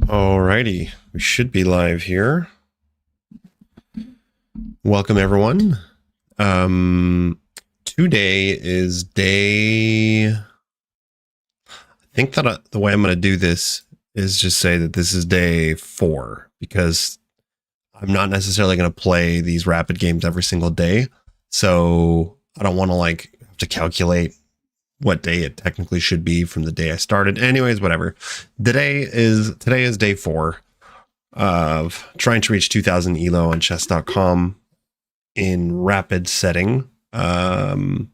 Alrighty, we should be live here. Welcome everyone. Today is day. I think that the way I'm going to do this is just say that this is day 4 because I'm not necessarily going to play these rapid games every single day. So I don't want to have to calculate what day it technically should be from the day I started. Anyways, whatever. Today is day 4 of trying to reach 2000 elo on chess.com in rapid setting. Trying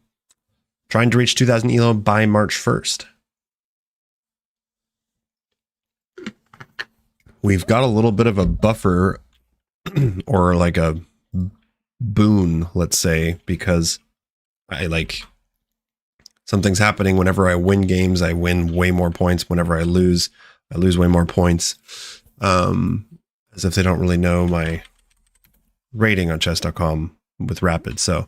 to reach 2000 elo by March 1st. We've got a little bit of a buffer or like a boon, let's say, because something's happening. Whenever I win games, I win way more points. Whenever I lose way more points. As if they don't really know my rating on chess.com with rapid. So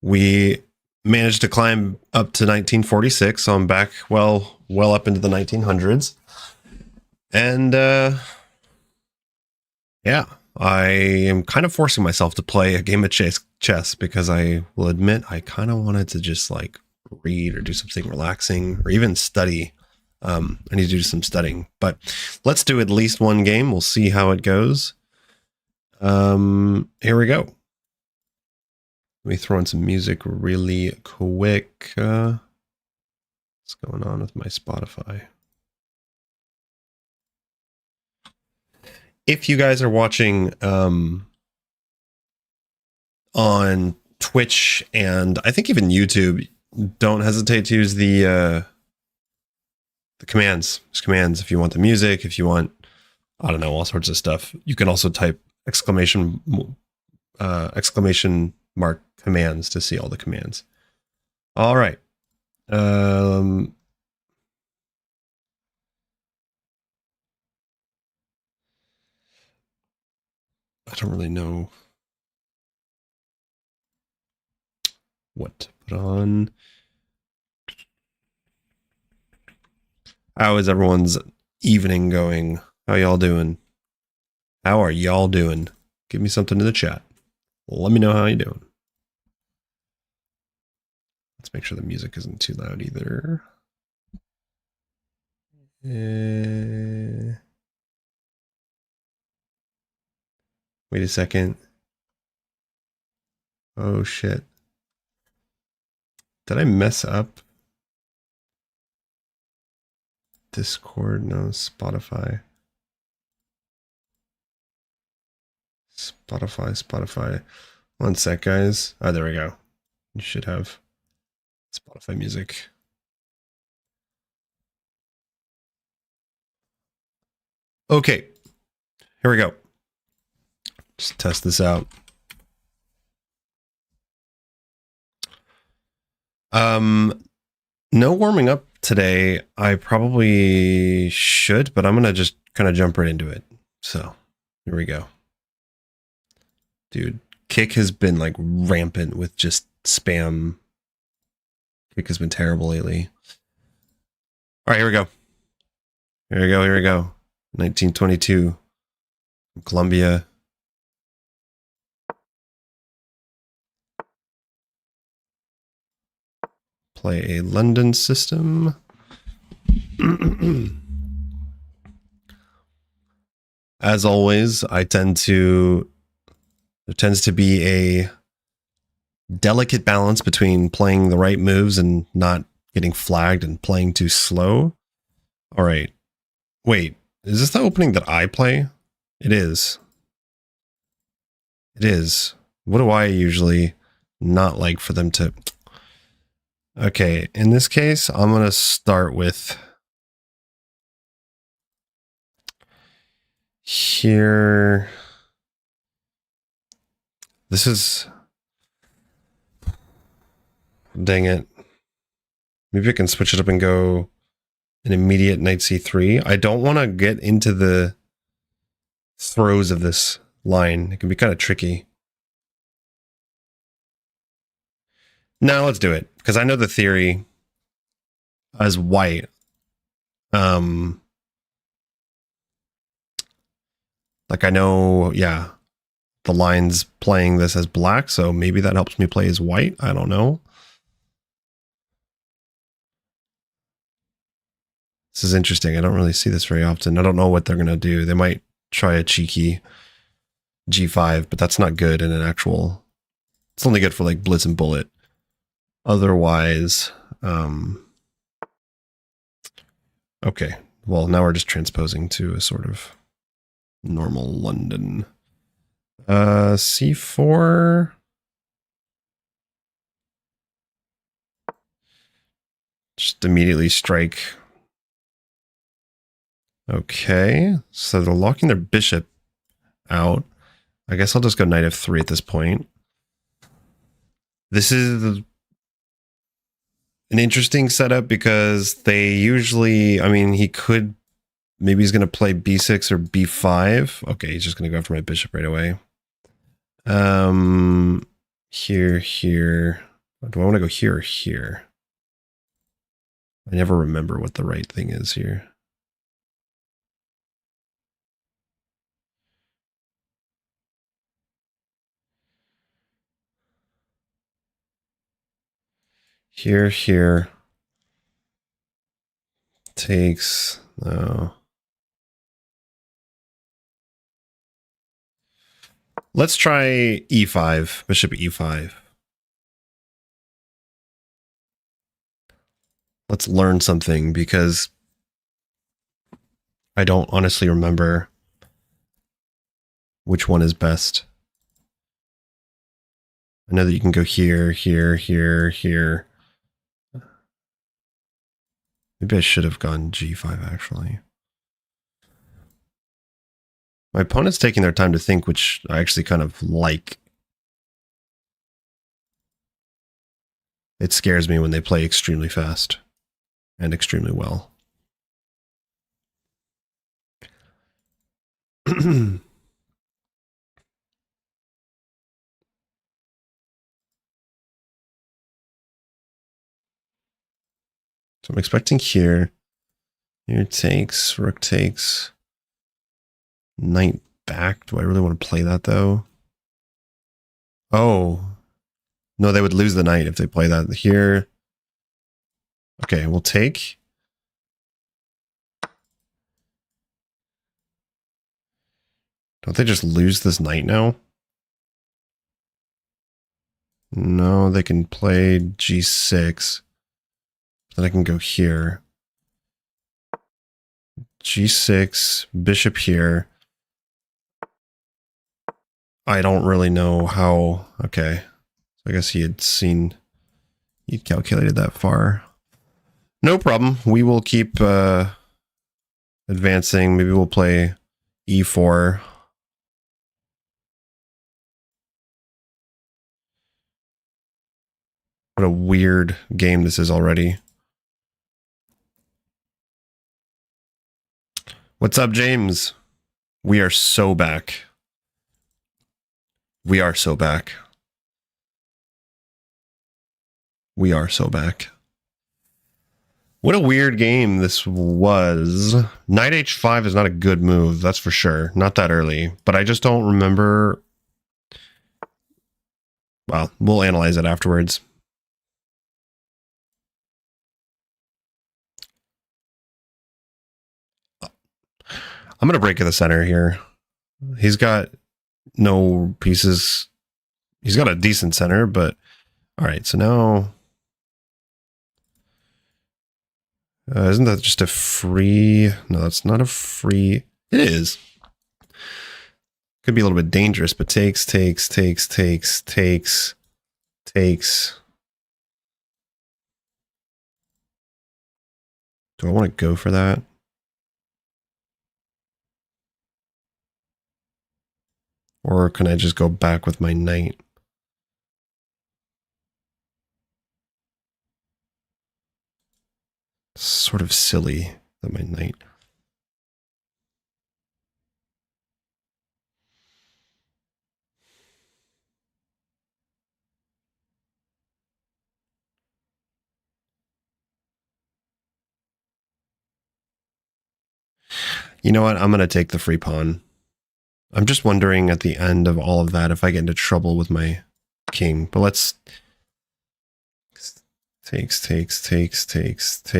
we managed to climb up to 1946. So I'm back well up into the 1900s. And yeah, I am kind of forcing myself to play a game of chess because I will admit I kind of wanted to just read or do something relaxing or even study. I need to do some studying, but let's do at least one game. We'll see how it goes. Here we go. Let me throw in some music really quick. What's going on with my Spotify? If you guys are watching on Twitch and I think even YouTube, don't hesitate to use the commands. There's commands if you want the music, if you want, I don't know, all sorts of stuff. You can also type exclamation mark commands to see all the commands. All right. I don't really know what to put on. How is everyone's evening going? How y'all doing? How are y'all doing? Give me something in the chat. Let me know how you're doing. Let's make sure the music isn't too loud either. Wait a second. Oh shit. Did I mess up? Discord? No, Spotify. Spotify. One sec, guys. Oh, there we go. You should have Spotify music. Okay. Here we go. Just test this out. No warming up today. I probably should, but I'm going to just kind of jump right into it. So here we go. Dude, Kick has been rampant with just spam. Kick has been terrible lately. All right, here we go. Here we go. 1922. Colombia. Play a London system. As always, there tends to be a delicate balance between playing the right moves and not getting flagged and playing too slow. All right. Wait, is this the opening that I play? It is. It is. What do I usually not like for them to... Okay, in this case, I'm going to start with here. This is... Dang it. Maybe I can switch it up and go an immediate knight c3. I don't want to get into the throes of this line. It can be kind of tricky. No, let's do it, because I know the theory. as white. Like I know, yeah, the line's playing this as black, so maybe that helps me play as white. I don't know. This is interesting. I don't really see this very often. I don't know what they're going to do. They might try a cheeky G5, but that's not good in an actual... It's only good for like Blitz and Bullet. Otherwise, okay. Well, now we're just transposing to a sort of normal London. C4. Just immediately strike. Okay. So they're locking their bishop out. I guess I'll just go knight f3 at this point. This is an interesting setup because they usually, I mean, he could, maybe he's going to play b6 or b5. Okay, he's just going to go after my bishop right away. Here. Do I want to go here or here? I never remember what the right thing is here. Here. Takes, no. Let's try e5, bishop e5. Let's learn something because I don't honestly remember which one is best. I know that you can go here. Maybe I should have gone g5 actually. My opponent's taking their time to think, which I actually kind of like. It scares me when they play extremely fast and extremely well. So I'm expecting here. Here takes, rook takes, knight back. Do I really want to play that though? Oh, no, they would lose the knight if they play that here. Okay, we'll take. Don't they just lose this knight now? No, they can play g6. Then I can go here. G6, bishop here. I don't really know how. Okay. I guess he had calculated that far. No problem. We will keep advancing. Maybe we'll play e4. What a weird game this is already. What's up, James? We are so back. We are so back. We are so back. What a weird game this was. Knight h5 is not a good move, that's for sure. Not that early, but I just don't remember. Well, we'll analyze it afterwards. I'm going to break in the center here. He's got no pieces. He's got a decent center, but all right. So now, isn't that just a free? No, that's not a free. It is. Could be a little bit dangerous, but takes. Do I want to go for that? Or can I just go back with my knight? Sort of silly that my knight. You know what? I'm going to take the free pawn. I'm just wondering at the end of all of that if I get into trouble with my king. But let's... Takes. I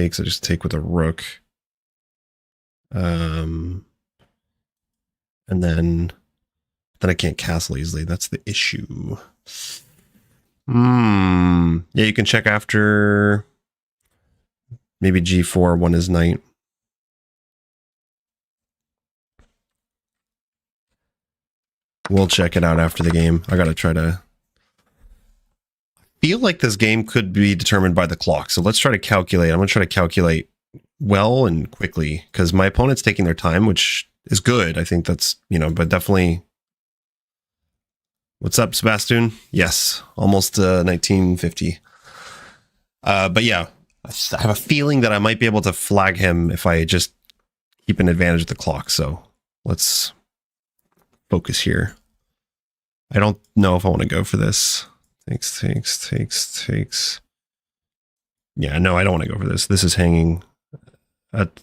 just take with a rook. And then I can't castle easily. That's the issue. Yeah, you can check after maybe G4, one is knight. We'll check it out after the game. I gotta try to... feel like this game could be determined by the clock. So let's try to calculate. I'm gonna try to calculate well and quickly because my opponent's taking their time, which is good. I think that's, but definitely... What's up, Sebastian? Yes, almost 1950. But yeah, I have a feeling that I might be able to flag him if I just keep an advantage of the clock. So let's focus here. I don't know if I want to go for this. Takes. Yeah, no, I don't want to go for this. This is hanging at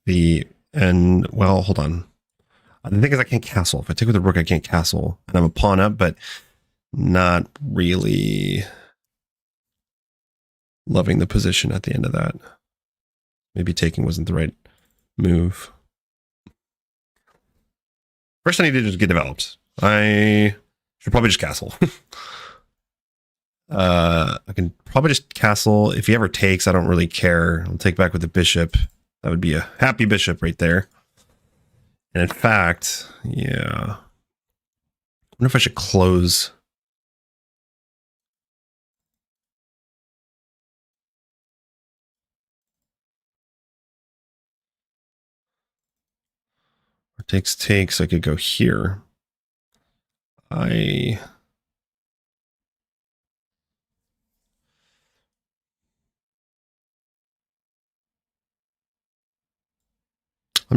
the end. Well, hold on. The thing is I can't castle. If I take with the rook, I can't castle. And I'm a pawn up, but not really loving the position at the end of that. Maybe taking wasn't the right move. First I need to just get developed. I should probably just castle. I can probably just castle. If he ever takes, I don't really care. I'll take back with the bishop. That would be a happy bishop right there. And in fact, yeah. I wonder if I should close. Or takes. I could go here. I'm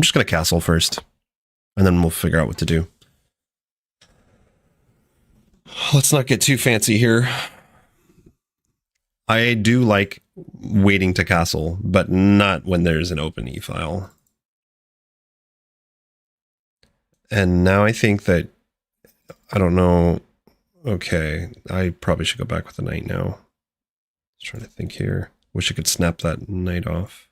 just going to castle first. And then we'll figure out what to do. Let's not get too fancy here. I do like waiting to castle, but not when there's an open e-file. And now I think that, I don't know. Okay, I probably should go back with the knight now. Just trying to think here. Wish I could snap that knight off.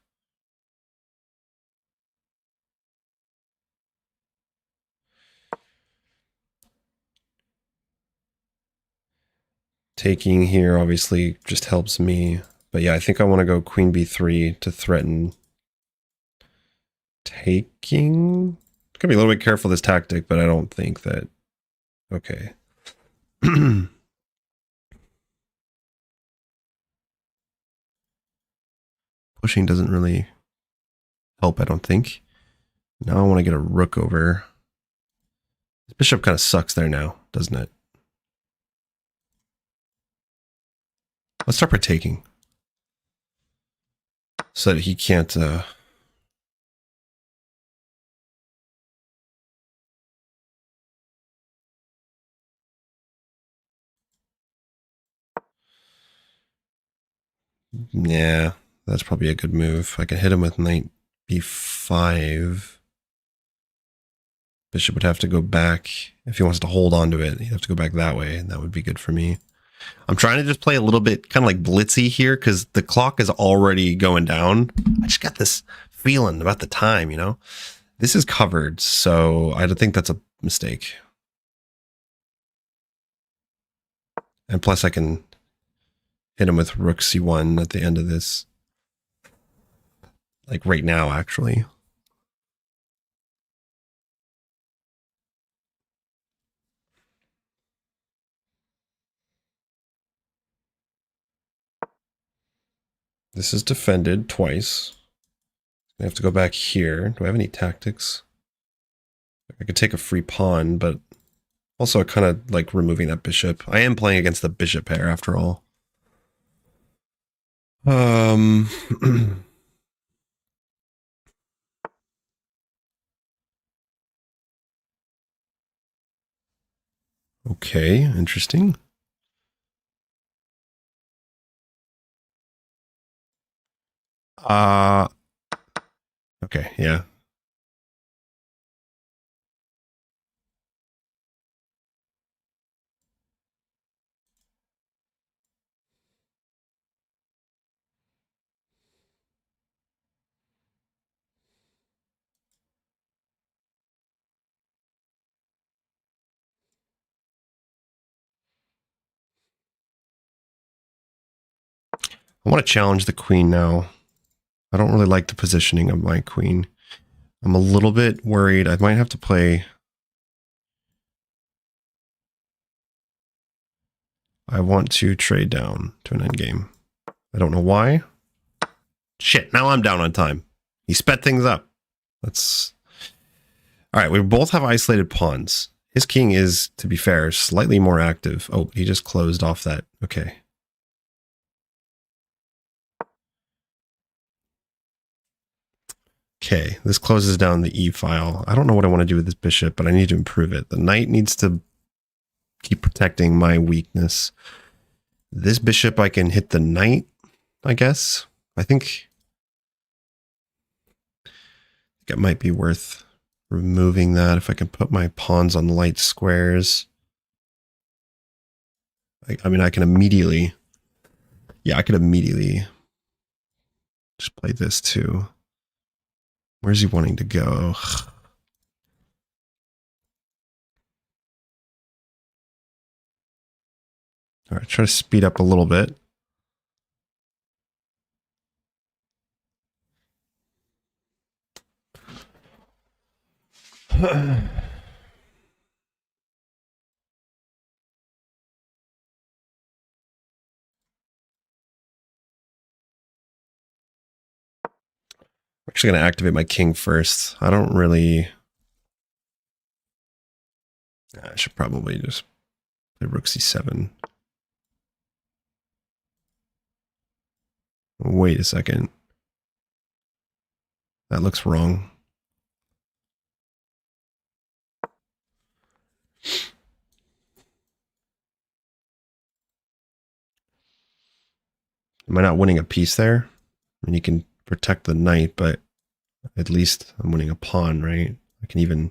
Taking here obviously just helps me. But yeah, I think I want to go queen b3 to threaten taking. Gotta be a little bit careful this tactic, but I don't think that... Okay. Pushing doesn't really help, I don't think. Now I want to get a rook over. This bishop kind of sucks there now, doesn't it? Let's start by taking. So that he can't... Yeah, that's probably a good move. I can hit him with knight b5. Bishop would have to go back. If he wants to hold on to it, he'd have to go back that way, and that would be good for me. I'm trying to just play a little bit kind of like blitzy here because the clock is already going down. I just got this feeling about the time, This is covered, so I don't think that's a mistake. And plus I can hit him with rook c1 at the end of this. Like right now, actually. This is defended twice. I have to go back here. Do I have any tactics? I could take a free pawn, but also I kind of like removing that bishop. I am playing against the bishop pair after all. Okay, interesting. Okay, yeah. I want to challenge the queen now. I don't really like the positioning of my queen. I'm a little bit worried. I might have to play. I want to trade down to an endgame. I don't know why. Shit, now I'm down on time. He sped things up. Let's... All right, we both have isolated pawns. His king is, to be fair, slightly more active. Oh, he just closed off that. Okay. Okay, this closes down the E file. I don't know what I want to do with this bishop, but I need to improve it. The knight needs to keep protecting my weakness. This bishop, I can hit the knight, I guess. I think it might be worth removing that if I can put my pawns on light squares. I mean, I can immediately... Yeah, I could immediately just play this too. Where's he wanting to go? All right, try to speed up a little bit. We're actually going to activate my king first. I don't really... I should probably just play rook c7. Wait a second. That looks wrong. Am I not winning a piece there? I mean, you can protect the knight, but at least I'm winning a pawn, right? I can even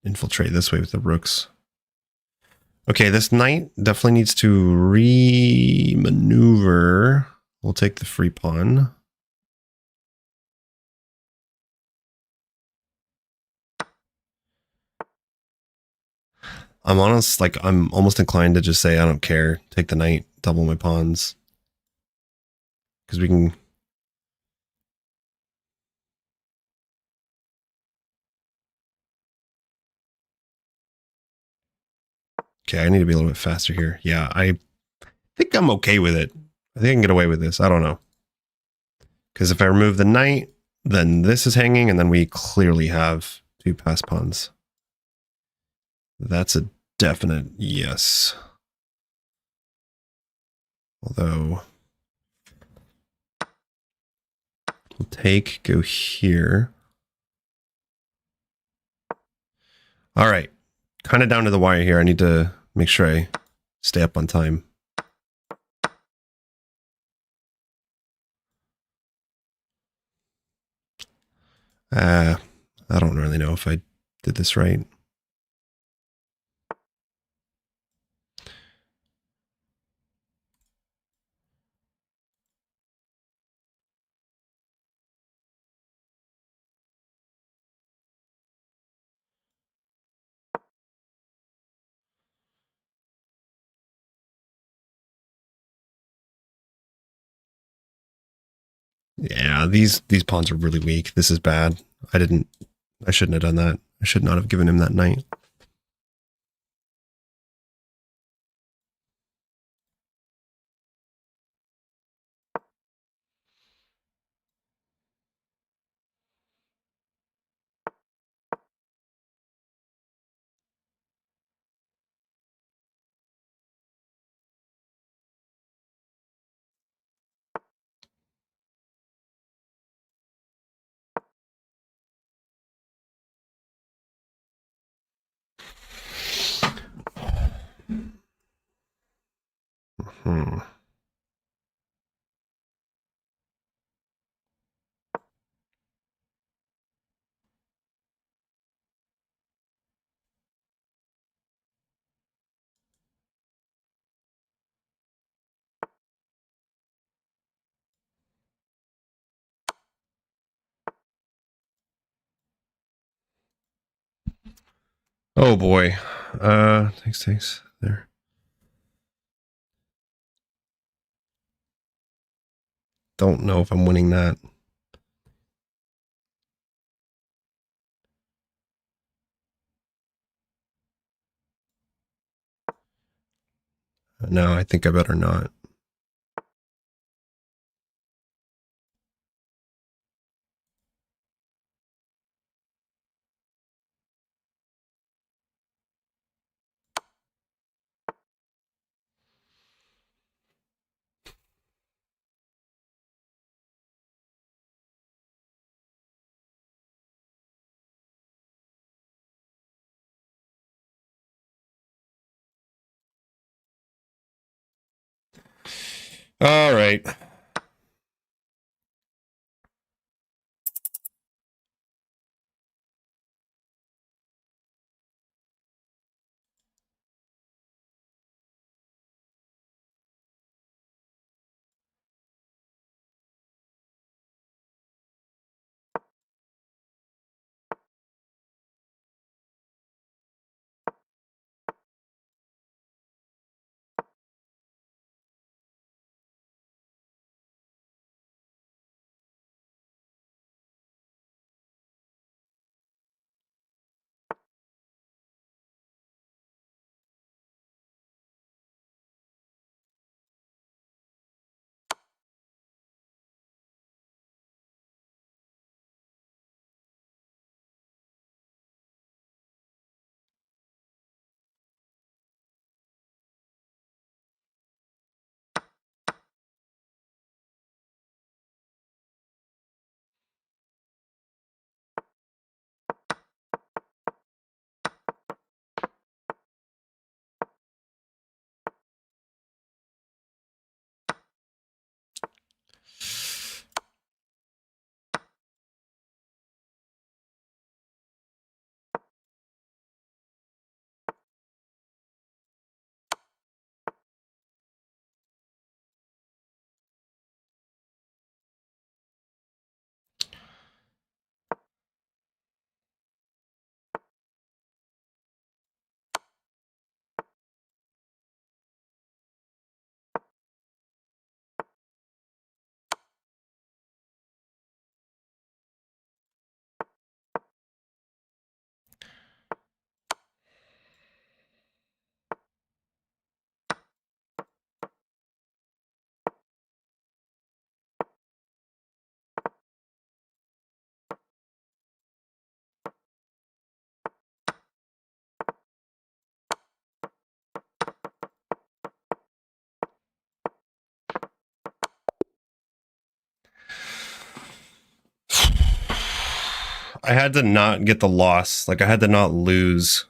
infiltrate this way with the rooks. Okay, this knight definitely needs to re-maneuver. We'll take the free pawn. I'm honest, like, I'm almost inclined to just say, I don't care. Take the knight, double my pawns. Because we can... Okay, I need to be a little bit faster here. Yeah, I think I'm okay with it. I think I can get away with this. I don't know. Because if I remove the knight, then this is hanging, and then we clearly have two pass pawns. That's a definite yes. Although, we'll take, go here. All right, kind of down to the wire here. I need to make sure I stay up on time. I don't really know if I did this right. Yeah, these pawns are really weak. This is bad. I shouldn't have done that. I should not have given him that knight. Hmm. Oh boy. Takes there. don't know if I'm winning that. No, I think I better not. All right. I had to not get the loss. Like I had to not lose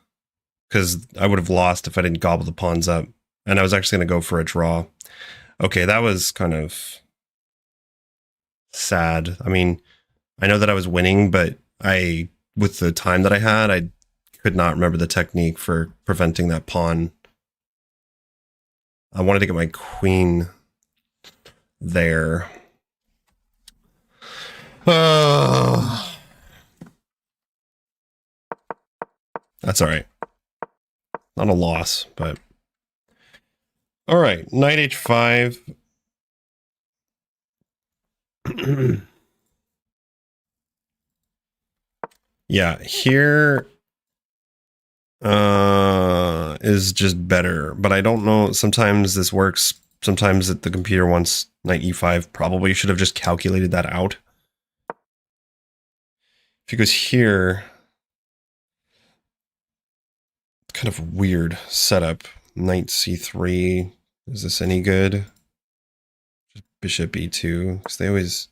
because I would have lost if I didn't gobble the pawns up. And I was actually going to go for a draw. Okay, that was kind of sad. I mean, I know that I was winning, but with the time that I had, I could not remember the technique for preventing that pawn. I wanted to get my queen there. That's all right. Not a loss, but all right. Knight h5. Yeah, here is just better, but I don't know. Sometimes this works. Sometimes the computer wants knight e5. Probably should have just calculated that out. If he goes here, kind of weird setup. Knight c3. Is this any good? Just bishop e2, because they always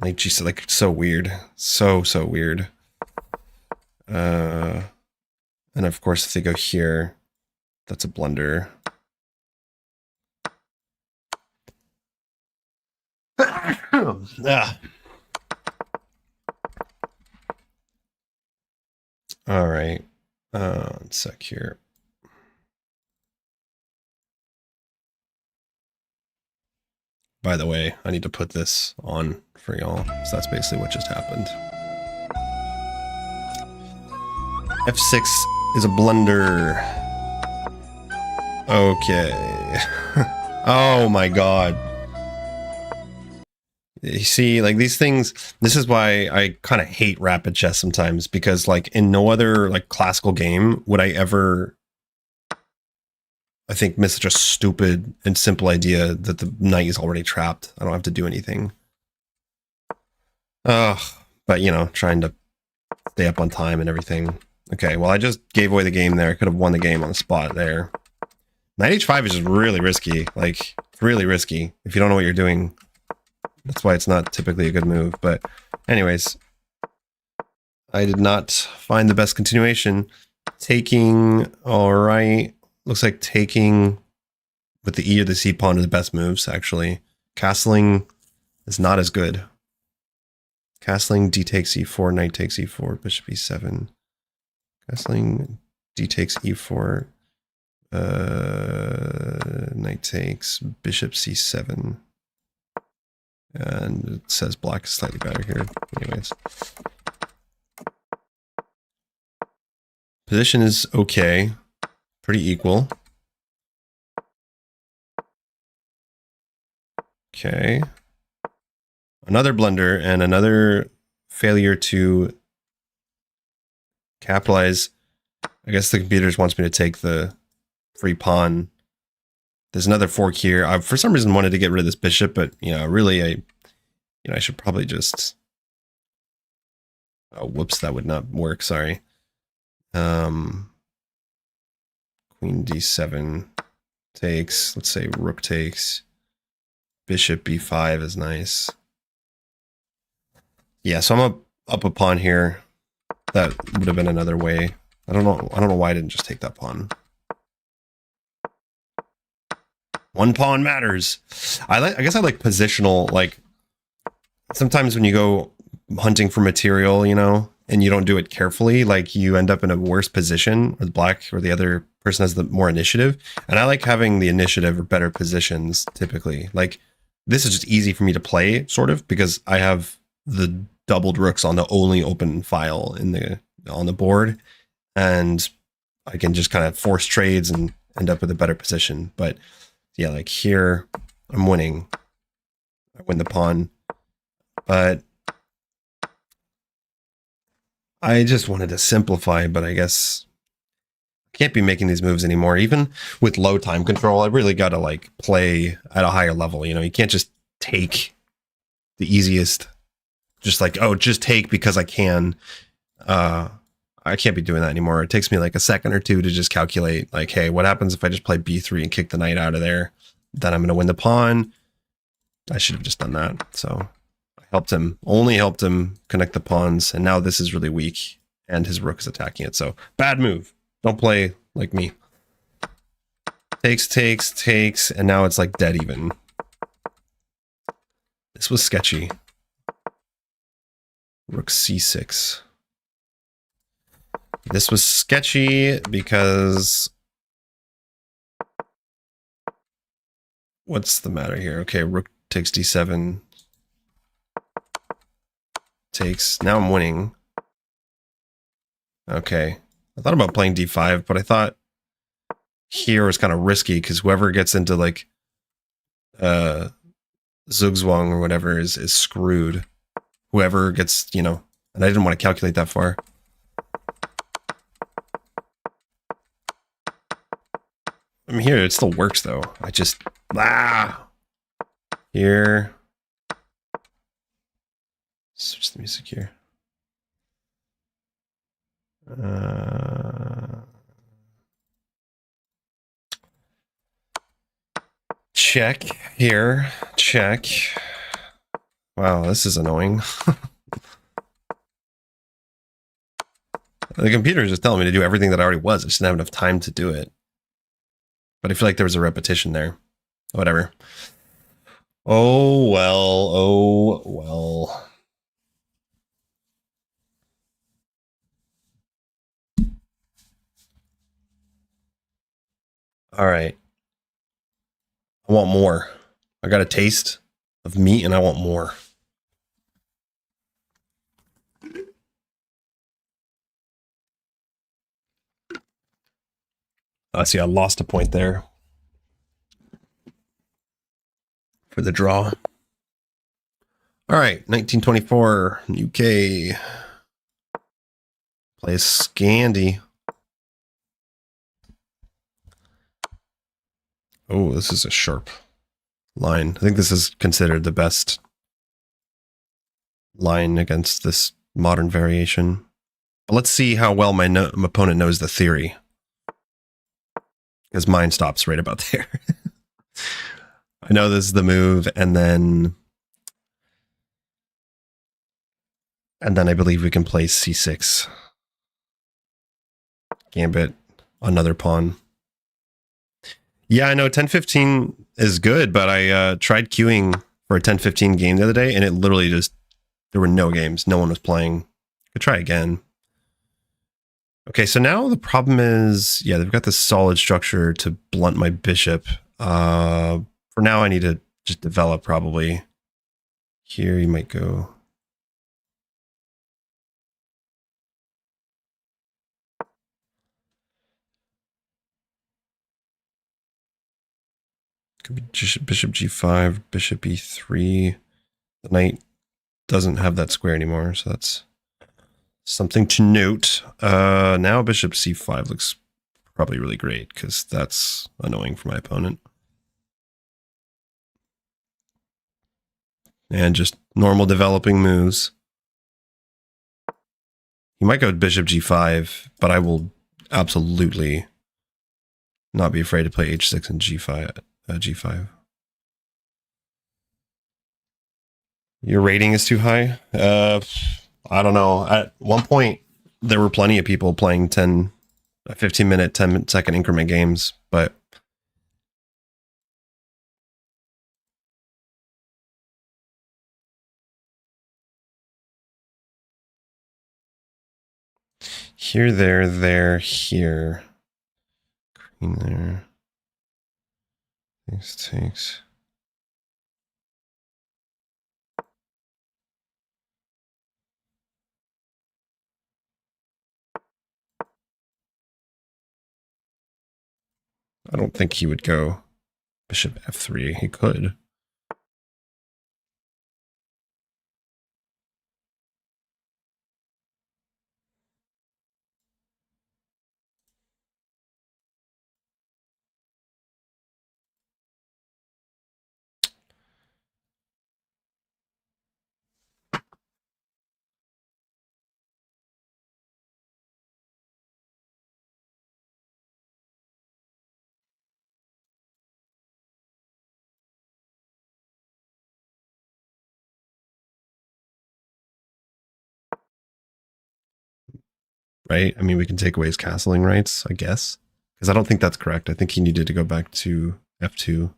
knight g6, like so weird, so weird. And of course, if they go here, that's a blunder. All right. One sec here. By the way, I need to put this on for y'all. So that's basically what just happened. F6 is a blunder. Okay. Oh my god. You see, like these things, this is why I kind of hate rapid chess sometimes, because like in no other like classical game would I ever, I think, miss such a stupid and simple idea that the knight is already trapped. I don't have to do anything. Ugh, but you know, trying to stay up on time and everything. Okay, well I just gave away the game there. I could have won the game on the spot there. Knight h5 is just really risky. Like, it's really risky if you don't know what you're doing. That's why it's not typically a good move. But anyways, I did not find the best continuation. Taking, all right. Looks like taking with the E or the C pawn are the best moves, actually. Castling is not as good. Castling, D takes E4, knight takes E4, bishop E7. Castling, D takes E4, knight takes, bishop C7. And it says black is slightly better here. Anyways. Position is okay. Pretty equal. Okay. Another blunder and another failure to capitalize. I guess the computer just wants me to take the free pawn. There's another fork here. I, for some reason, wanted to get rid of this bishop, but you know, really, I should probably just. Oh, whoops, that would not work. Sorry. Queen d7 takes. Let's say rook takes. Bishop b5 is nice. Yeah, so I'm up a pawn here. That would have been another way. I don't know why I didn't just take that pawn. One pawn matters. I guess I like positional, like sometimes when you go hunting for material, you know, and you don't do it carefully, like you end up in a worse position with black, or the other person has the more initiative. And I like having the initiative or better positions typically. Like this is just easy for me to play, sort of, because I have the doubled rooks on the only open file on the board, and I can just kind of force trades and end up with a better position. But yeah, like here, I'm winning. I win the pawn, but I just wanted to simplify, but I guess I can't be making these moves anymore. Even with low time control, I really got to like play at a higher level. You know, you can't just take the easiest, just like, oh, just take because I can. I can't be doing that anymore. It takes me like a second or two to just calculate, like, hey, what happens if I just play b3 and kick the knight out of there? Then I'm going to win the pawn. I should have just done that. So I helped him, only helped him connect the pawns. And now this is really weak and his rook is attacking it. So bad move. Don't play like me. Takes, takes, takes. And now it's like dead even. This was sketchy. Rook c6. This was sketchy because what's the matter here? Okay, rook takes d7. Takes. Now I'm winning. Okay. I thought about playing d5, but I thought here was kind of risky because whoever gets into like Zugzwang or whatever is screwed. Whoever gets, you know, and I didn't want to calculate that far. I mean, here it still works though. I just here. Switch the music here. Check here. Check. Wow, this is annoying. The computer is just telling me to do everything that I already was. I just didn't have enough time to do it. But I feel like there was a repetition there. Whatever. Oh, well. Oh, well. All right. I want more. I got a taste of meat and I want more. I see I lost a point there for the draw. All right, 1924, UK. Play Scandi. Oh, this is a sharp line. I think this is considered the best line against this modern variation. But let's see how well my opponent knows the theory. Because mine stops right about there. I know this is the move, and then I believe we can play c6. Gambit, another pawn. Yeah, I know 10-15 is good, but I tried queuing for a 10-15 game the other day, and it literally just, there were no games. No one was playing. Could try again. Okay, so now the problem is, yeah, they've got this solid structure to blunt my bishop. For now, I need to just develop probably. Here you might go. Could be bishop g5, bishop e3. The knight doesn't have that square anymore, so that's something to note. Now bishop c5 looks probably really great because that's annoying for my opponent. And just normal developing moves. He might go bishop g5, but I will absolutely not be afraid to play h6 and g5. G5. Your rating is too high? I don't know. At one point, there were plenty of people playing 15-minute, 10-second increment games, but here, there, here. Queen there. Takes. I don't think he would go bishop f3. He could. Right? I mean, we can take away his castling rights, I guess. Because I don't think that's correct. I think he needed to go back to f2.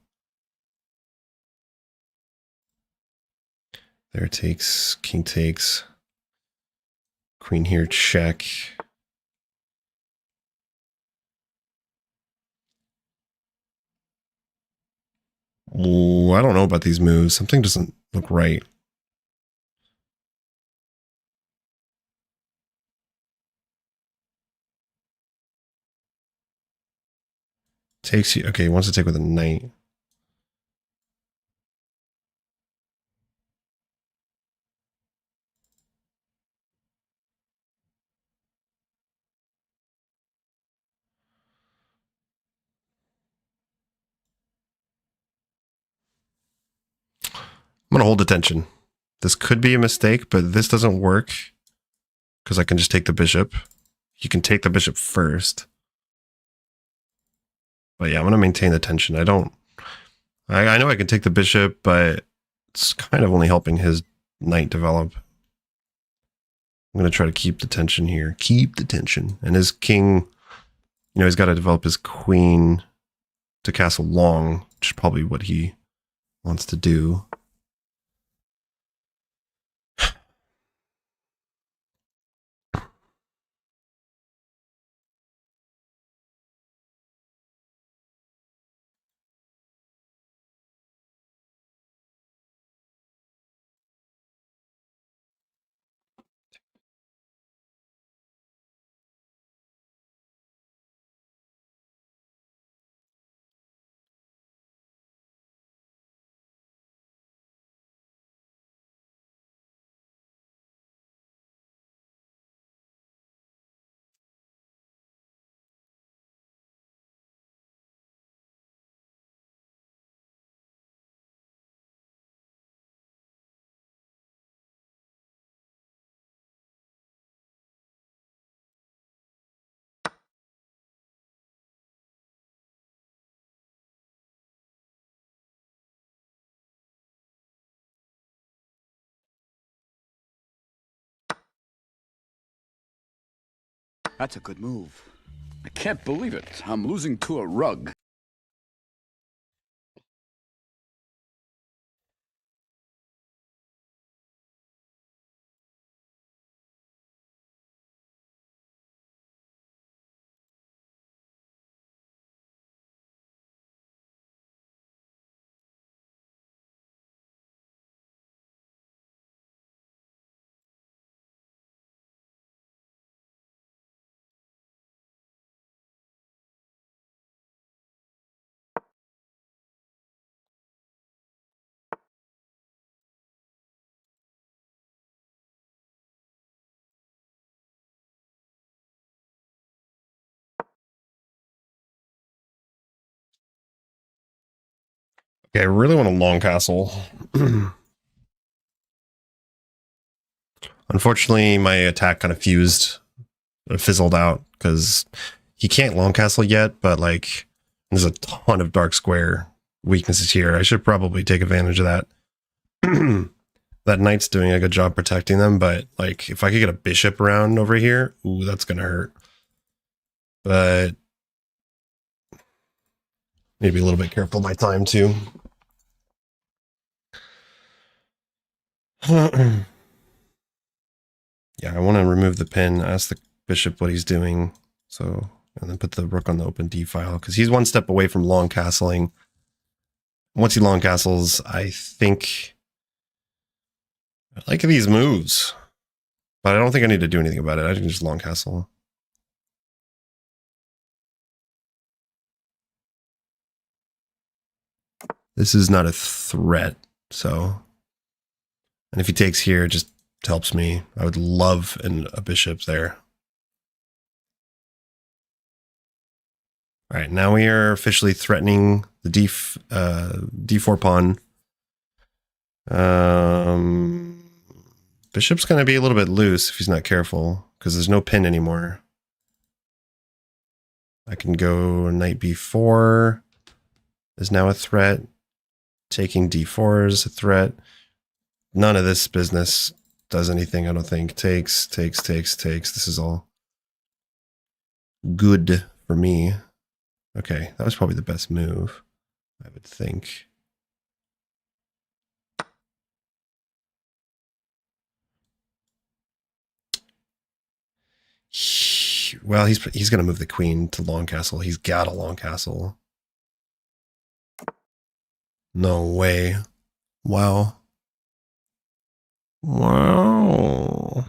There takes, king takes. Queen here, check. Oh, I don't know about these moves. Something doesn't look right. Takes you. Okay, he wants to take with a knight. I'm going to hold attention. This could be a mistake, but this doesn't work because I can just take the bishop. You can take the bishop first. But yeah, I'm going to maintain the tension. I know I can take the bishop, but it's kind of only helping his knight develop. I'm going to try to keep the tension here. Keep the tension. And his king, you know, he's got to develop his queen to castle long, which is probably what he wants to do. That's a good move. I can't believe it. I'm losing to a rug. Okay, I really want a long castle. Unfortunately, my attack kind of fizzled out because he can't long castle yet, but like there's a ton of dark square weaknesses here. I should probably take advantage of that. That knight's doing a good job protecting them, but like if I could get a bishop around over here, ooh, that's gonna hurt. But need to be a little bit careful of my time too. Yeah, I want to remove the pin, ask the bishop what he's doing. So, and then put the rook on the open D file because he's one step away from long castling. Once he long castles, I think I like these moves, but I don't think I need to do anything about it. I can just long castle. This is not a threat, so. And if he takes here, it just helps me. I would love a bishop there. All right, now we are officially threatening the D4 pawn. Bishop's going to be a little bit loose if he's not careful, because there's no pin anymore. I can go knight B4 is now a threat. Taking D4 is a threat. None of this business does anything, I don't think. Takes. This is all good for me. Okay, that was probably the best move, I would think. Well, he's going to move the queen to long castle. He's got a long castle. No way. Wow. Wow.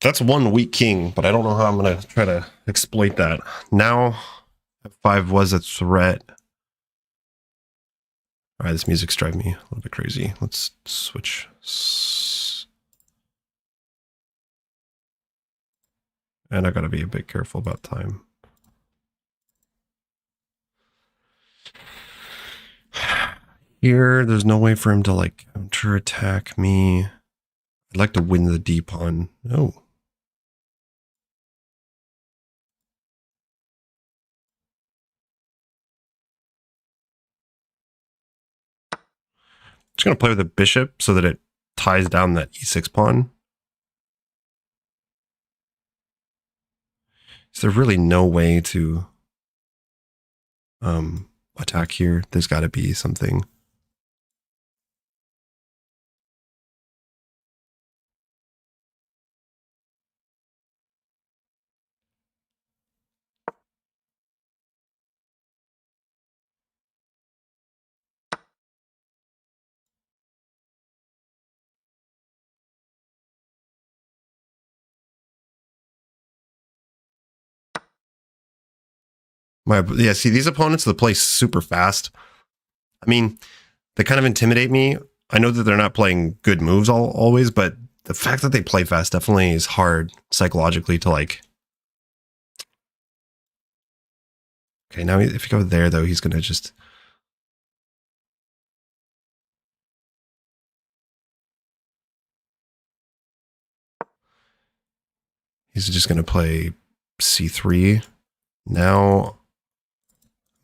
That's one weak king, but I don't know how I'm going to try to exploit that. Now, F5 was a threat. All right, this music's driving me a little bit crazy. Let's switch. And I got to be a bit careful about time. Here, there's no way for him to like counter attack me. I'd like to win the D pawn. Oh. Just going to play with the bishop so that it ties down that E6 pawn. Is there really no way to attack here? There's got to be something. Yeah, see, these opponents that play super fast, I mean, they kind of intimidate me. I know that they're not playing good moves always, but the fact that they play fast definitely is hard psychologically to like. Okay, now if you go there though, he's gonna just. He's just gonna play c3. Now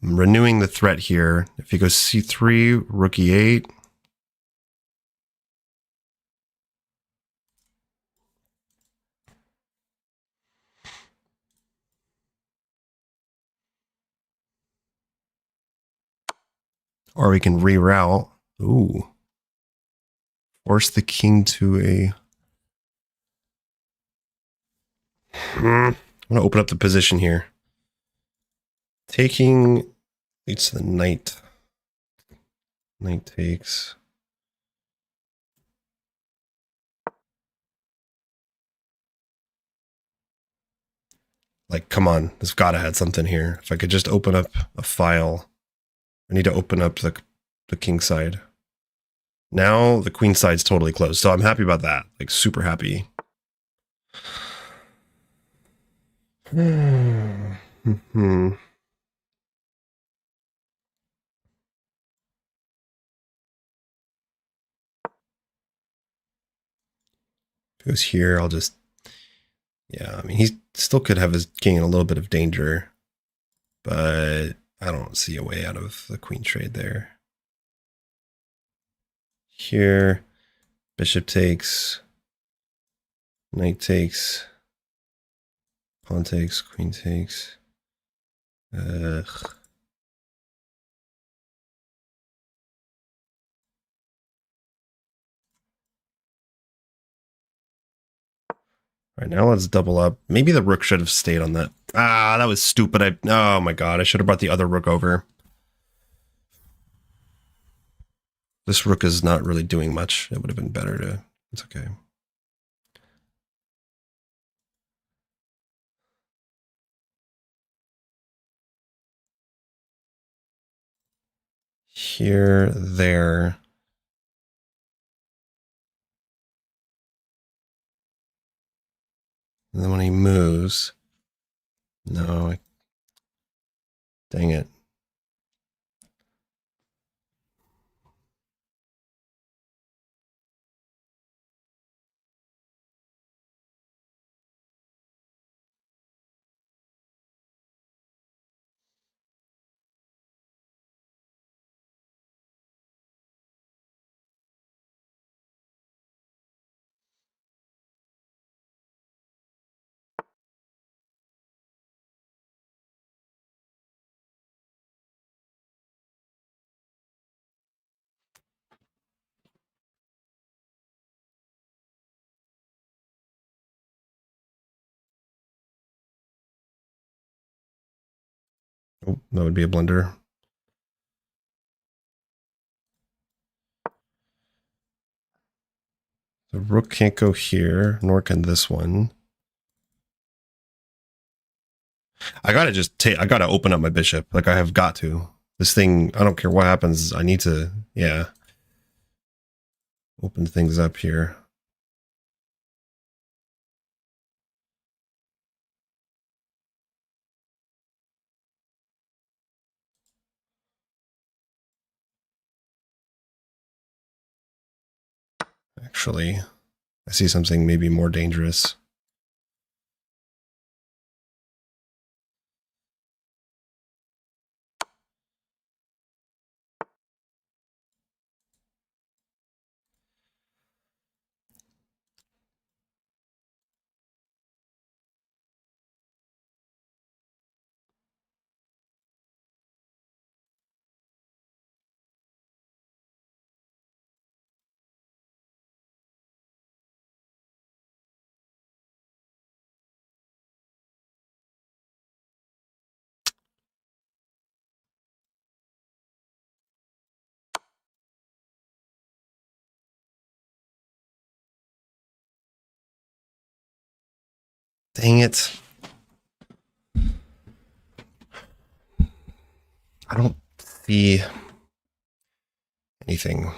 I'm renewing the threat here. If he goes c3, rook e8. Or we can reroute. Ooh. Force the king to a... I'm going to open up the position here. Taking leads to the knight. Knight takes. Like, come on. There's got to have something here. If I could just open up a file. I need to open up the king side. Now the queen side's totally closed. So I'm happy about that. Like, super happy. Goes here, I'll just... Yeah, I mean, he still could have his king in a little bit of danger. But I don't see a way out of the queen trade there. Here, bishop takes, knight takes, pawn takes, queen takes. Ugh. All right, now let's double up. Maybe the rook should have stayed on that. Ah, that was stupid. Oh my god, I should have brought the other rook over. This rook is not really doing much. It would have been better to... It's okay. Here, there. And then when he moves... No. Dang it. Oh, that would be a blunder. The rook can't go here, nor can this one. I gotta just take, I gotta open up my bishop. Like, I have got to. This thing, I don't care what happens, I need to, yeah. Open things up here. Actually, I see something maybe more dangerous. Dang it. I don't see anything.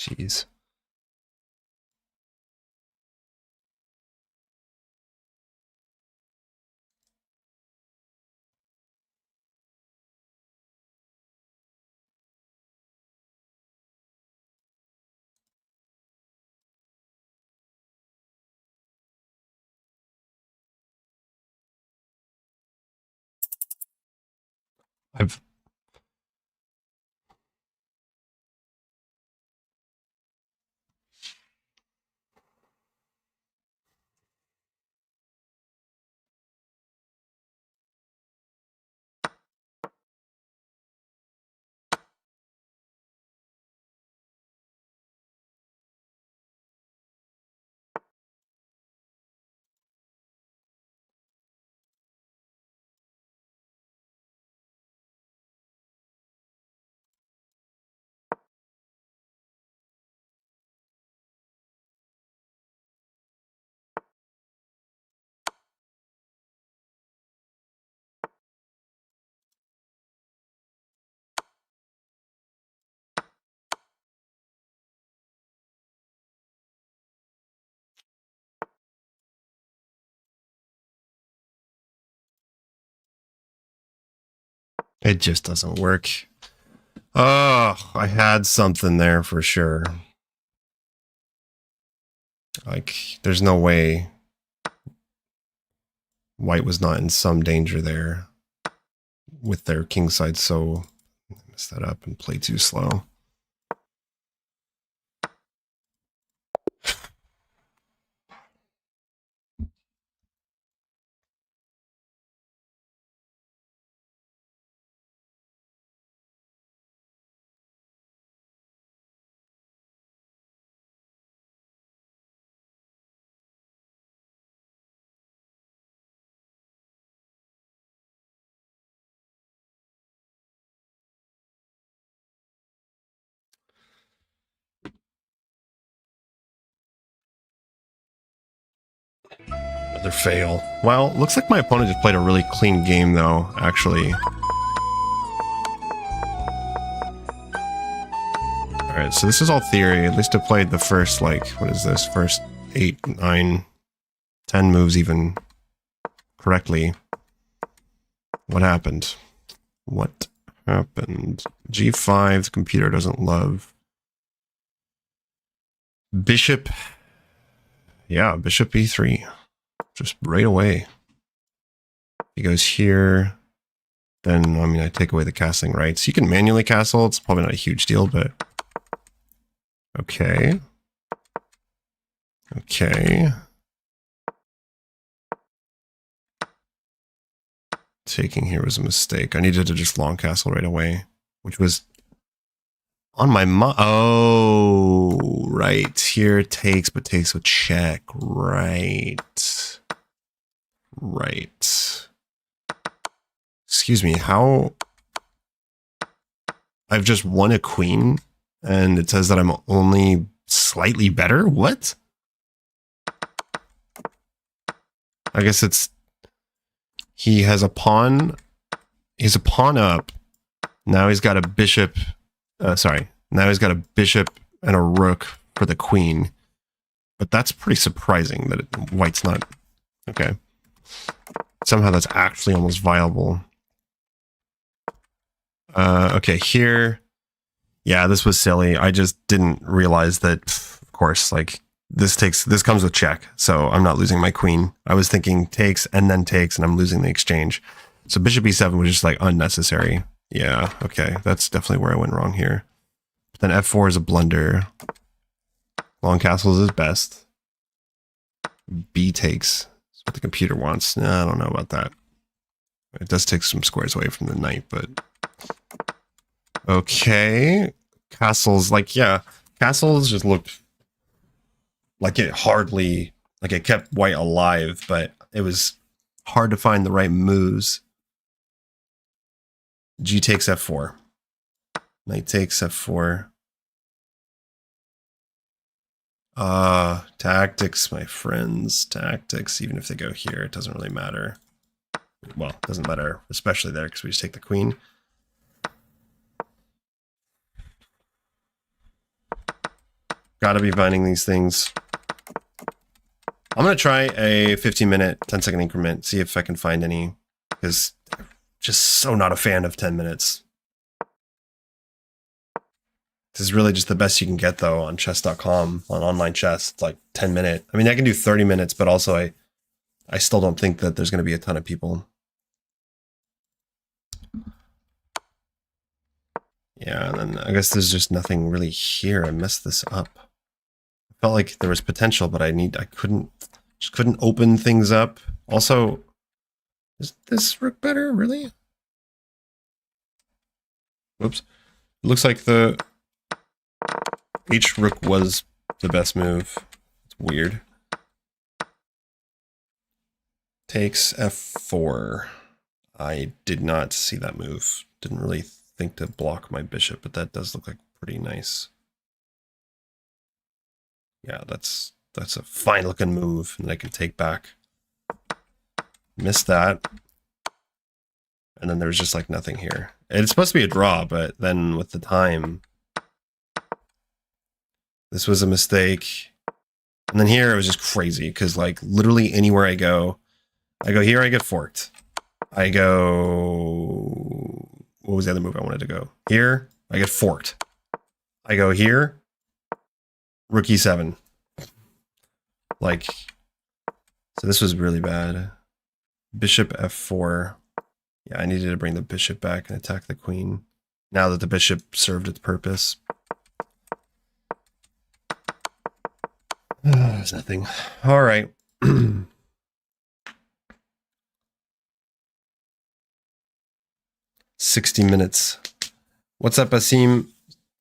Jeez. I've It just doesn't work. Oh, I had something there for sure. Like, there's no way white was not in some danger there with their kingside, so I messed that up and played too slow. Another fail. Well, looks like my opponent just played a really clean game, though, actually. Alright, so this is all theory. At least I played the first, like, what is this? First 8, 9, 10 moves even correctly. What happened? What happened? G5, the computer doesn't love. Bishop. Yeah, bishop e3. Just right away. He goes here. Then, I mean, I take away the castling rights. You can manually castle. It's probably not a huge deal, but... Okay. Okay. Taking here was a mistake. I needed to just long castle right away, which was on my oh, right. Here it takes, but takes with check. Right. Right. Excuse me, how... I've just won a queen, and it says that I'm only slightly better? What? I guess it's... He has a pawn. He's a pawn up. Now he's got a bishop. Sorry. Now he's got a bishop and a rook for the queen. But that's pretty surprising that white's not... Okay. Somehow that's actually almost viable. Okay, here. Yeah, this was silly. I just didn't realize that, of course, like, this comes with check, so I'm not losing my queen. I was thinking takes, and I'm losing the exchange. So bishop e7 was just, like, unnecessary. Yeah, okay, that's definitely where I went wrong here. But then f4 is a blunder. Long castles is best. B takes. That's what the computer wants. Nah, I don't know about that. It does take some squares away from the knight, but... Okay. Castles, like, yeah. Castles just looked like it hardly... Like, it kept white alive, but it was hard to find the right moves. G takes f4. Knight takes f4. Tactics, my friends. Tactics, even if they go here, it doesn't really matter. Well, it doesn't matter, especially there, because we just take the queen. Gotta be finding these things. I'm gonna try a 15-minute, 10-second increment, see if I can find any, because I'm just so not a fan of 10 minutes. This is really just the best you can get, though, on chess.com, on online chess. It's like 10 minute. I mean, I can do 30 minutes, but also I still don't think that there's going to be a ton of people. Yeah, and then I guess there's just nothing really here. I messed this up. I felt like there was potential, but I couldn't open things up. Also, is this rook better, really? Whoops. It looks like the H rook was the best move. It's weird. Takes f4. I did not see that move. Didn't really think to block my bishop, but that does look like pretty nice. Yeah, that's a fine looking move that I can take back. Missed that. And then there's just like nothing here. It's supposed to be a draw, but then with the time, this was a mistake. And then here it was just crazy because like literally anywhere I go here, I get forked. I go, what was the other move I wanted to go? Here, I get forked. I go here, rook e7. Like, so this was really bad. Bishop f4. Yeah, I needed to bring the bishop back and attack the queen. Now that the bishop served its purpose. There's nothing. All right. 60 minutes. What's up, Asim?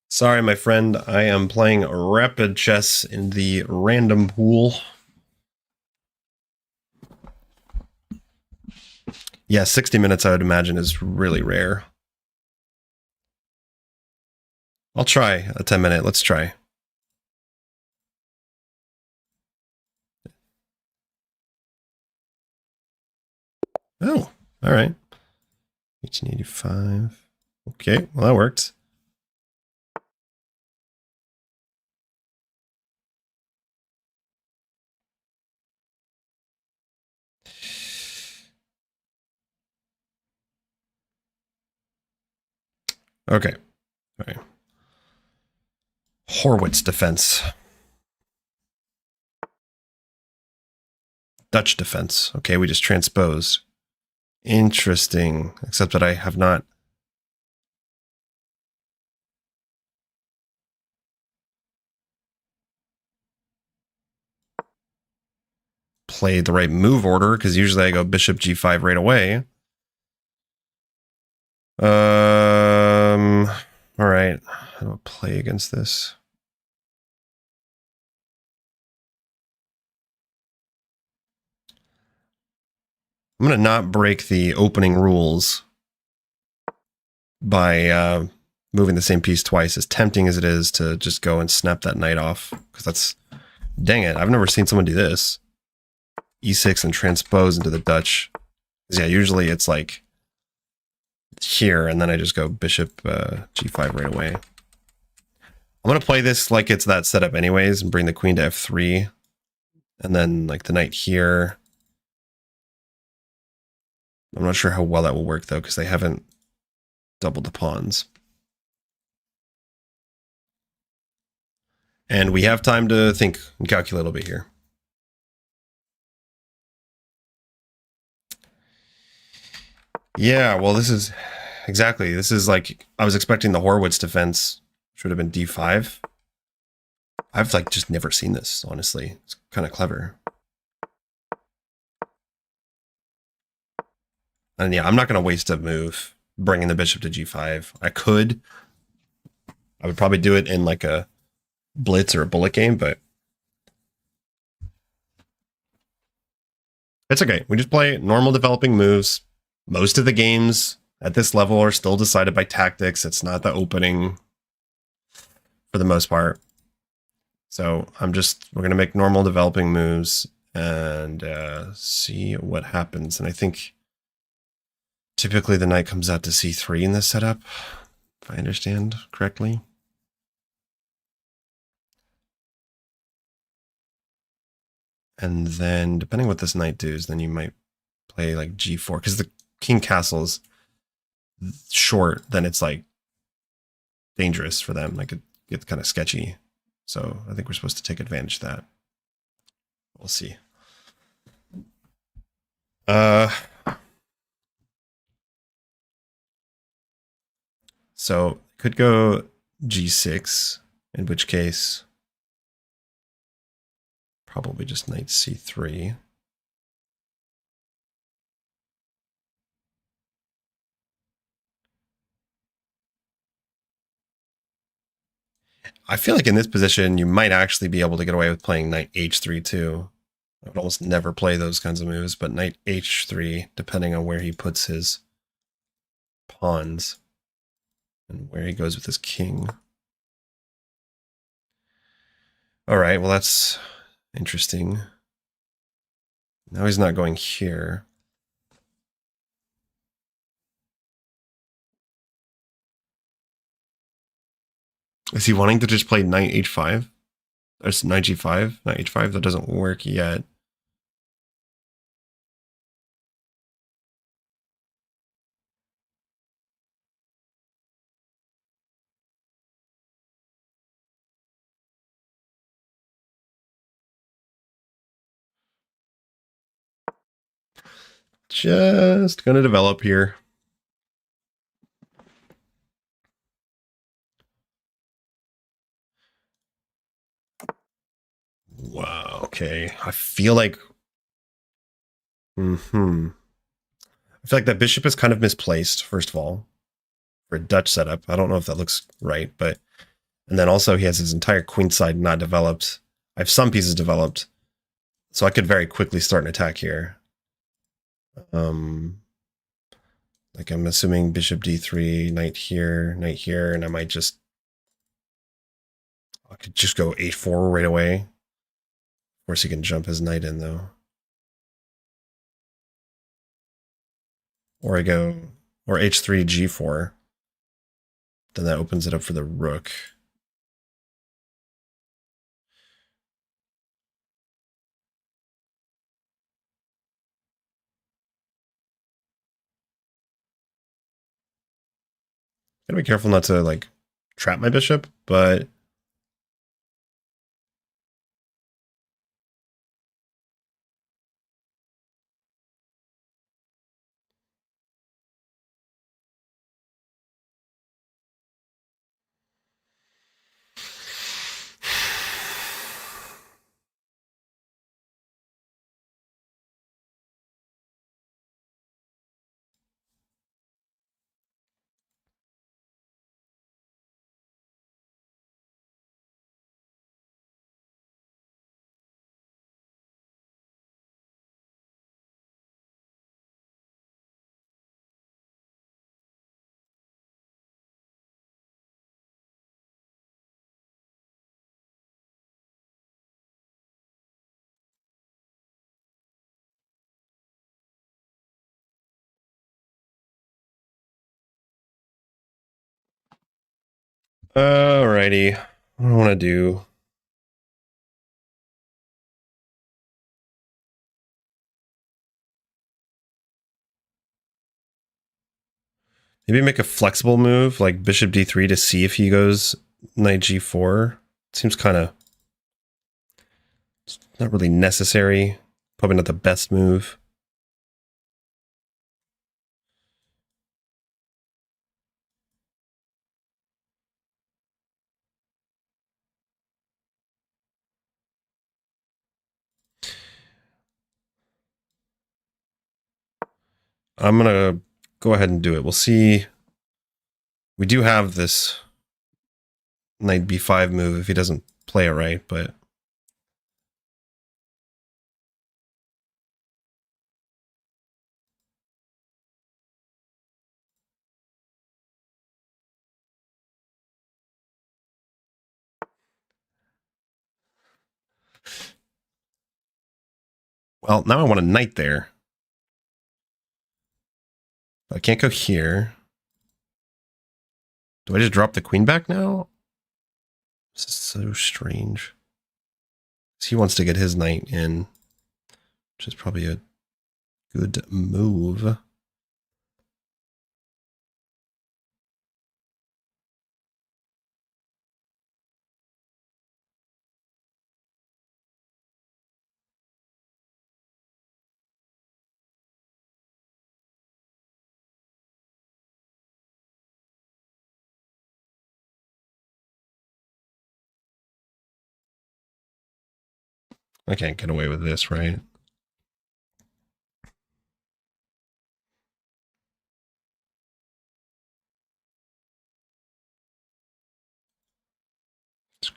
Sorry, my friend. I am playing rapid chess in the random pool. Yeah, 60 minutes, I would imagine, is really rare. I'll try a 10-minute. Let's try. Oh, all right. 1885. Okay, well, that worked. Okay. All right. Horwitz defense. Dutch defense. Okay, we just transposed. Interesting. Except that I have not played the right move order, because usually I go bishop g5 right away. All right. How do I play against this? I'm going to not break the opening rules by moving the same piece twice, as tempting as it is to just go and snap that knight off. Because that's, dang it, I've never seen someone do this. E6 and transpose into the Dutch. Yeah, usually it's like here, and then I just go bishop g5 right away. I'm going to play this like it's that setup anyways, and bring the queen to f3. And then like the knight here. I'm not sure how well that will work, though, because they haven't doubled the pawns. And we have time to think and calculate a little bit here. Yeah, well, this is exactly. This is like, I was expecting the Horwitz defense should have been d5. I've like just never seen this, honestly. It's kind of clever. And yeah, I'm not going to waste a move bringing the bishop to g5. I would probably do it in like a blitz or a bullet game, but it's okay. We just play normal developing moves. Most of the games at this level are still decided by tactics. It's not the opening for the most part. So we're going to make normal developing moves and see what happens. And I think typically the knight comes out to c3 in this setup, if I understand correctly. And then depending what this knight does, then you might play like g4 because the king castle's short. Then it's like dangerous for them. Like it gets kind of sketchy. So I think we're supposed to take advantage of that. We'll see. So could go g6, in which case probably just knight c3. I feel like in this position, you might actually be able to get away with playing knight h3 too. I would almost never play those kinds of moves, but knight h3, depending on where he puts his pawns and where he goes with his king. All right, well, that's interesting. Now he's not going here. Is he wanting to just play knight h5? Or knight g5? Knight h5? That doesn't work yet. Just gonna develop here. Wow, okay. I feel like I feel like that bishop is kind of misplaced, first of all, for a Dutch setup. I don't know if that looks right, but and then also he has his entire queenside not developed. I have some pieces developed, so I could very quickly start an attack here. Like I'm assuming bishop d3, knight here, and I could just go a4 right away. Of course, he can jump his knight in though. Or h3, g4. Then that opens it up for the rook. Gotta be careful not to like trap my bishop, but alrighty. What do I want to do? Maybe make a flexible move like bishop d3 to see if he goes knight g4. Seems kind of not really necessary. Probably not the best move. I'm gonna go ahead and do it. We'll see. We do have this knight b5 move if he doesn't play it right, but well, now I want a knight there. I can't go here. Do I just drop the queen back now? This is so strange. He wants to get his knight in. which is probably a good move. I can't get away with this, right?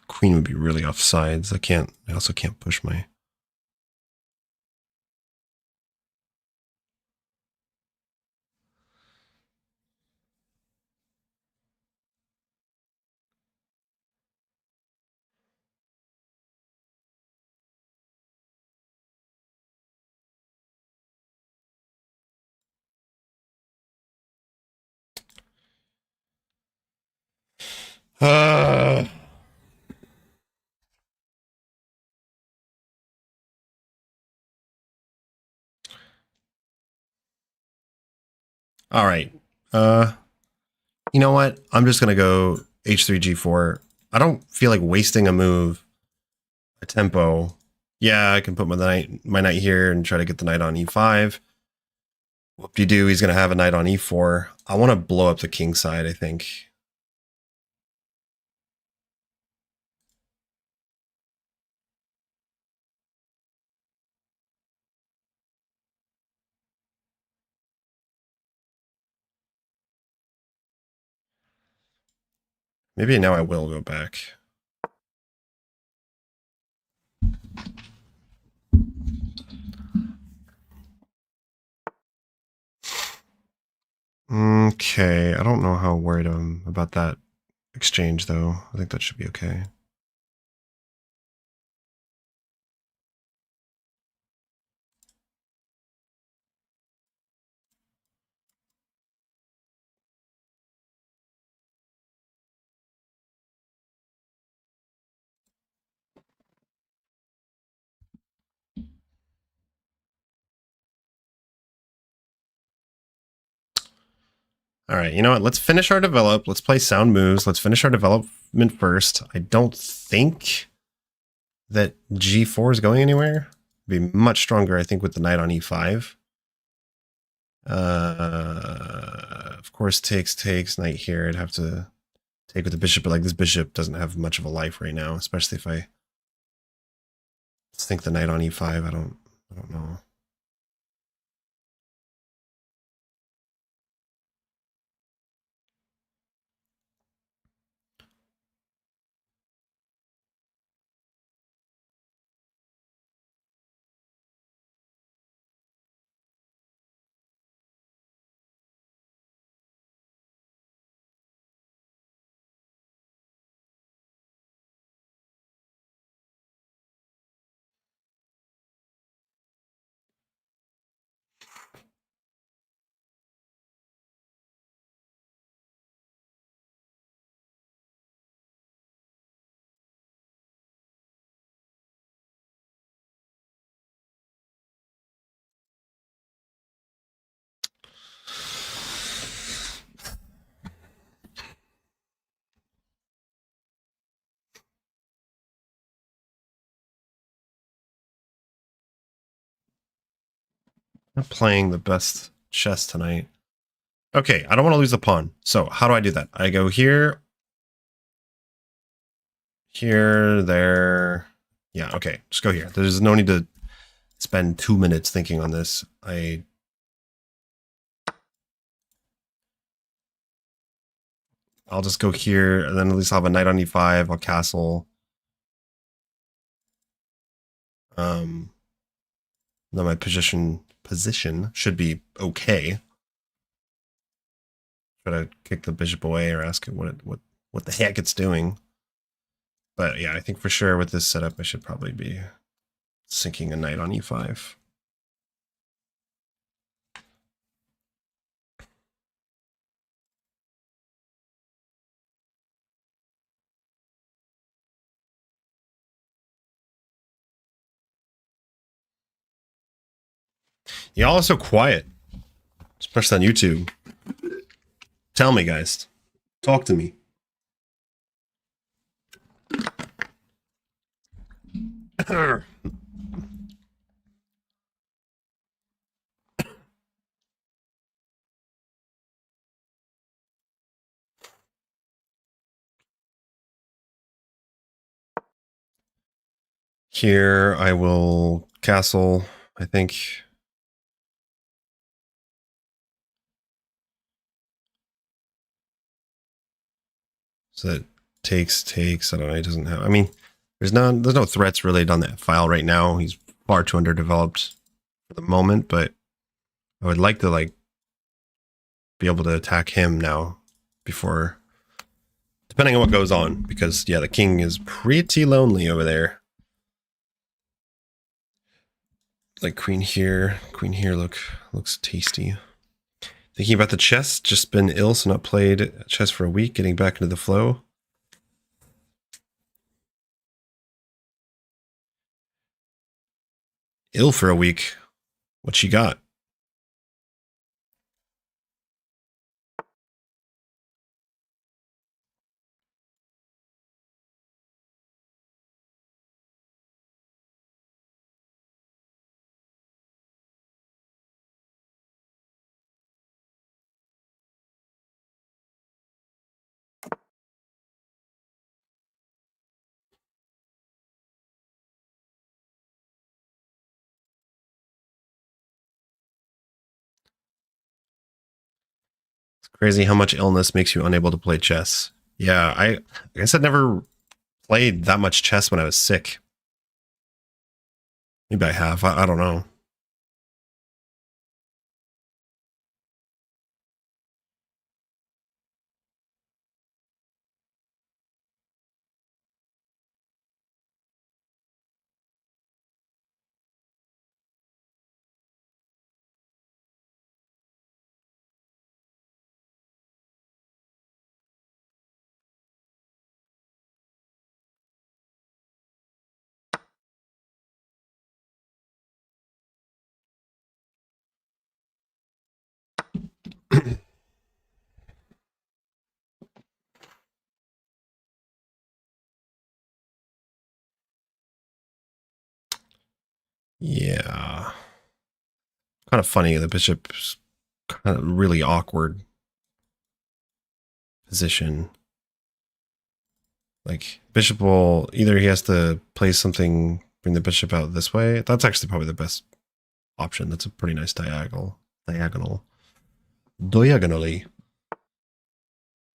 Queen would be really off sides. I also can't push my. Uh, all right. You know what? I'm just gonna go h3 g4. I don't feel like wasting a move, a tempo. Yeah, I can put my knight here and try to get the knight on e5. Whoop-de-doo, he's gonna have a knight on e4. I want to blow up the king side, I think. Maybe now I will go back. Okay, I don't know how worried I'm about that exchange, though. I think that should be okay. All right, you know what? Let's finish our develop. Let's play sound moves. Let's finish our development first. I don't think that g4 is going anywhere. It'd be much stronger, I think, with the knight on e5. Of course, takes, knight here. I'd have to take with the bishop, but like this bishop doesn't have much of a life right now, especially if I think the knight on e5. I don't know. Not playing the best chess tonight. Okay, I don't want to lose the pawn. So how do I do that? I go here, here, there. Yeah, okay, just go here. There's no need to spend 2 minutes thinking on this. I'll just go here, and then at least I'll have a knight on e5. I'll castle. Then my position should be okay. Try to kick the bishop away or ask it what the heck it's doing. But yeah, I think for sure with this setup, I should probably be sinking a knight on e5. Y'all are so quiet, especially on YouTube. Tell me, guys. Talk to me. Here I will castle, I think. So that takes. I don't know. He doesn't have. I mean, there's no threats related on that file right now. He's far too underdeveloped for the moment, but I would like to like be able to attack him now before, depending on what goes on, because yeah, the king is pretty lonely over there. Like queen here looks tasty. Thinking about the chess, just been ill, so not played chess for a week, getting back into the flow. Ill for a week. What she got? It's crazy how much illness makes you unable to play chess. Yeah, I guess I'd never played that much chess when I was sick. Maybe I have. I don't know. Yeah. Kind of funny. The bishop's kind of really awkward position. Like, bishop will either he has to play something, bring the bishop out this way. That's actually probably the best option. That's a pretty nice diagonal. Diagonally.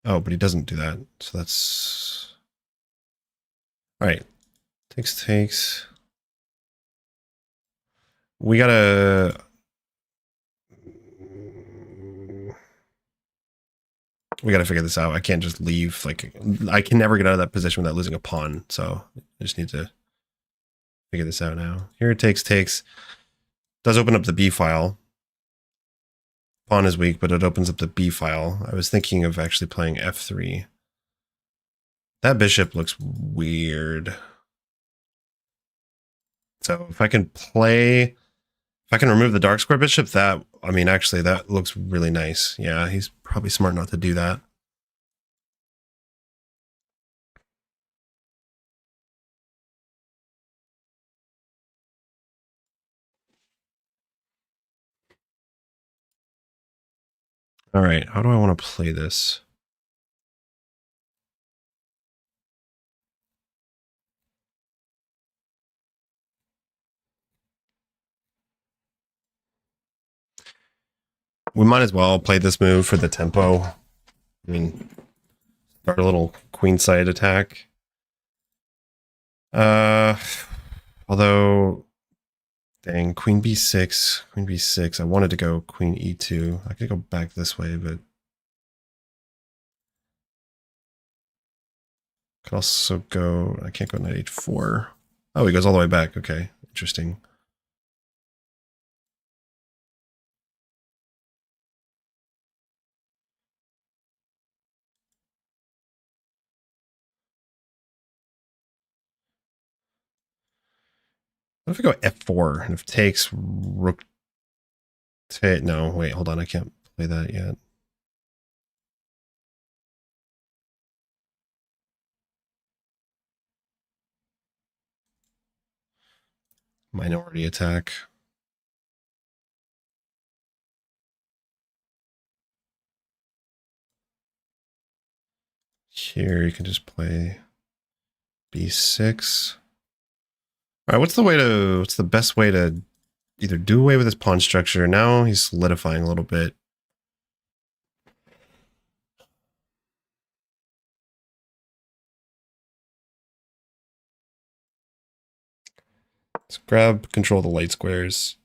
Oh, but he doesn't do that. So that's all right. Takes. We gotta. We gotta figure this out. I can't just leave. Like, I can never get out of that position without losing a pawn. So I just need to figure this out now. Here it takes. Does open up the B file. Pawn is weak, but it opens up the B file. I was thinking of actually playing F3. That bishop looks weird. So if I can remove the dark square bishop, actually that looks really nice. Yeah, he's probably smart not to do that. All right, how do I want to play this? We might as well play this move for the tempo. I mean, start a little queenside attack. Although, dang, queen b6. I wanted to go queen e2. I could go back this way, but could also go. I can't go knight h4. Oh, he goes all the way back. Okay, interesting. What if I go f4 and if takes rook No, wait, hold on. I can't play that yet. Minority attack. Here you can just play b6. All right, what's the best way to either do away with his pawn structure? Now he's solidifying a little bit. Let's grab control of the light squares.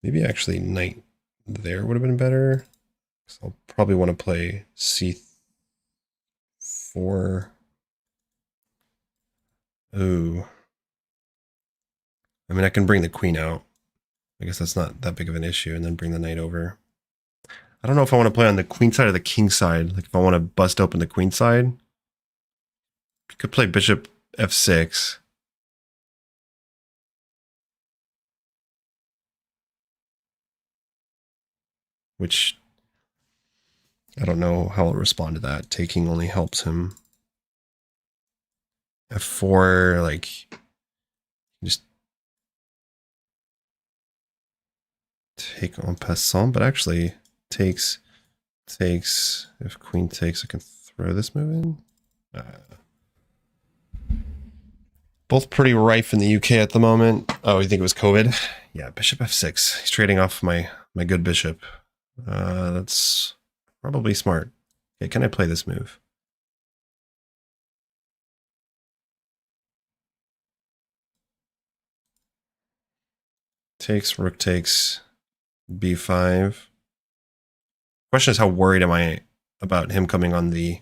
Maybe actually knight there would have been better. So I'll probably want to play c4. Ooh. I mean, I can bring the queen out. I guess that's not that big of an issue, and then bring the knight over. I don't know if I want to play on the queen side or the king side. Like if I want to bust open the queen side, you could play bishop f6. Which I don't know how I'll respond to that. Taking only helps him. f4, like just take en passant, but actually takes. If queen takes, I can throw this move in. Both pretty rife in the UK at the moment. Oh, you think it was COVID? Yeah, bishop f6. He's trading off my good bishop. That's probably smart. Okay, can I play this move? Takes, rook takes, b5. Question is, how worried am I about him coming on the